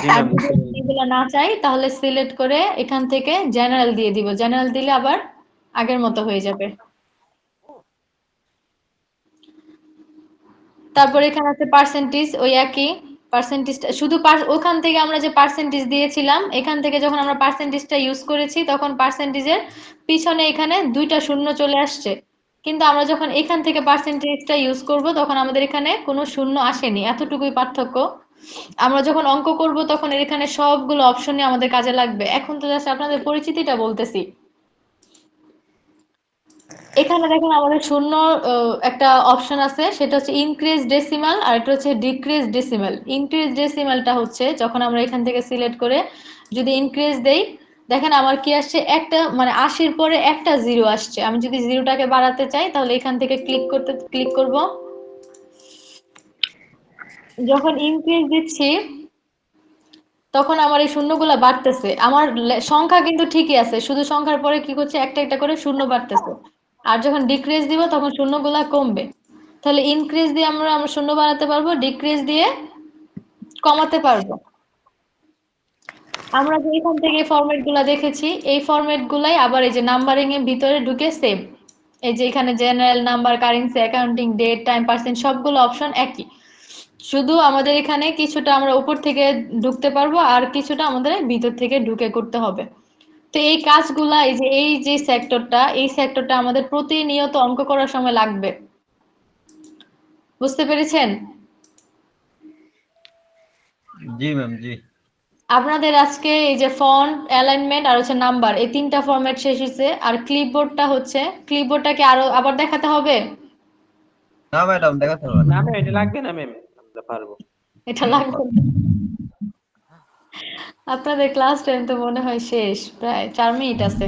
জি
আর
ম্যাম
যদি এগুলো না চাই তাহলে সিলেক্ট করে এখান থেকে জেনারেল দিয়ে দিব, জেনারেল দিলে আবার আগের মতো হয়ে যাবে। তারপর এখানে আছে পার্সেন্টেজ, ওই একই পার্সেন্টেজটা শুধু ওখান থেকে আমরা যে পার্সেন্টেজ দিয়েছিলাম, এখান থেকে যখন আমরা পার্সেন্টেজটা ইউজ করেছি তখন পার্সেন্টেজের পিছনে এখানে দুইটা শূন্য চলে আসছে। কিন্তু আমরা যখন এখান থেকে পার্সেন্টেজটা ইউজ করব তখন আমাদের এখানে কোনো শূন্য আসেনি, এতটুকুই পার্থক্য। আমরা যখন অঙ্ক করব তখন এখানে সবগুলো অপশনই আমাদের কাজে লাগবে। এখন তো জাস্ট আপনাদের পরিচিতিটা বলতেছি। এখানে দেখেন আমাদের শূন্য একটা অপশন আছে, সেটা হচ্ছে ইনক্রিজ ডেসিমাল আর এটা হচ্ছে ডিক্রিজ ডেসিমাল। ইনক্রিজ ডেসিমালটা হচ্ছে যখন আমরা এখান থেকে সিলেক্ট করে যদি ইনক্রিজ দেই, দেখেন আমার কি আসছে, একটা মানে ৮০-র পরে একটা জিরো আসছে। আমি যদি জিরোটাকে বাড়াতে চাই তাহলে এখান থেকে ক্লিক করব। যখন ইনক্রিজ দিচ্ছি তখন আমার এই শূন্যগুলা বাড়তেছে। আমার সংখ্যা কিন্তু ঠিকই আছে, শুধু সংখ্যার পরে কি করছে, একটা একটা করে শূন্য বাড়তেছে। আর যখন ডিক্রিজ দিব তখন শূন্যগুলা কমবে। তাহলে ইনক্রিজ দিয়ে আমরা শূন্য বাড়াতে পারবো, ডিক্রিজ দিয়ে কমাতে পারবো। আমরা যে এখান থেকে ফরম্যাট গুলা দেখেছি, এই ফরম্যাট গুলাই আবার এই যে নাম্বারিং এর ভিতরে ঢুকে সেভ। এই যে এখানে general, number, currency, accounting, date, time, percent সবগুলো অপশন একই। শুধু আমাদের এখানে কিছুটা আমরা উপর থেকে ঢুকতে পারবো আর কিছুটা আমাদের ভিতর থেকে ঢুকে করতে হবে। তো এই কাজগুলা, এই যে সেক্টরটা, এই সেক্টরটা আমাদের প্রতিনিয়ত অঙ্ক করার সময় লাগবে। বুঝতে পেরেছেন?
জি ম্যাম, জি।
আপনাদের আজকে এই যে ফন্ট, অ্যালাইনমেন্ট আর হচ্ছে নাম্বার, এই তিনটা ফরম্যাট শেষ হয়েছে। আর ক্লিপবোর্ডটা হচ্ছে, ক্লিপবোর্ডটাকে আবার দেখাতে হবে?
না ম্যাডাম, দেখাতে হবে না।
না ম্যাম, এটা লাগবে না ম্যাম, আমরা পারবো।
এটা লাগবে না? আপনাদের ক্লাস টাইম তো মনে হয় শেষ, প্রায় 4 মিনিট আছে।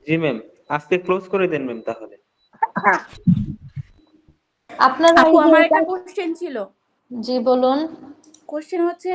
জি ম্যাম, আজকে ক্লোজ করে দেন ম্যাম তাহলে।
আপনারা
আপু
এই যে
আমার একটা কোশ্চেন ছিল।
জি বলুন।
কোশ্চেন হচ্ছে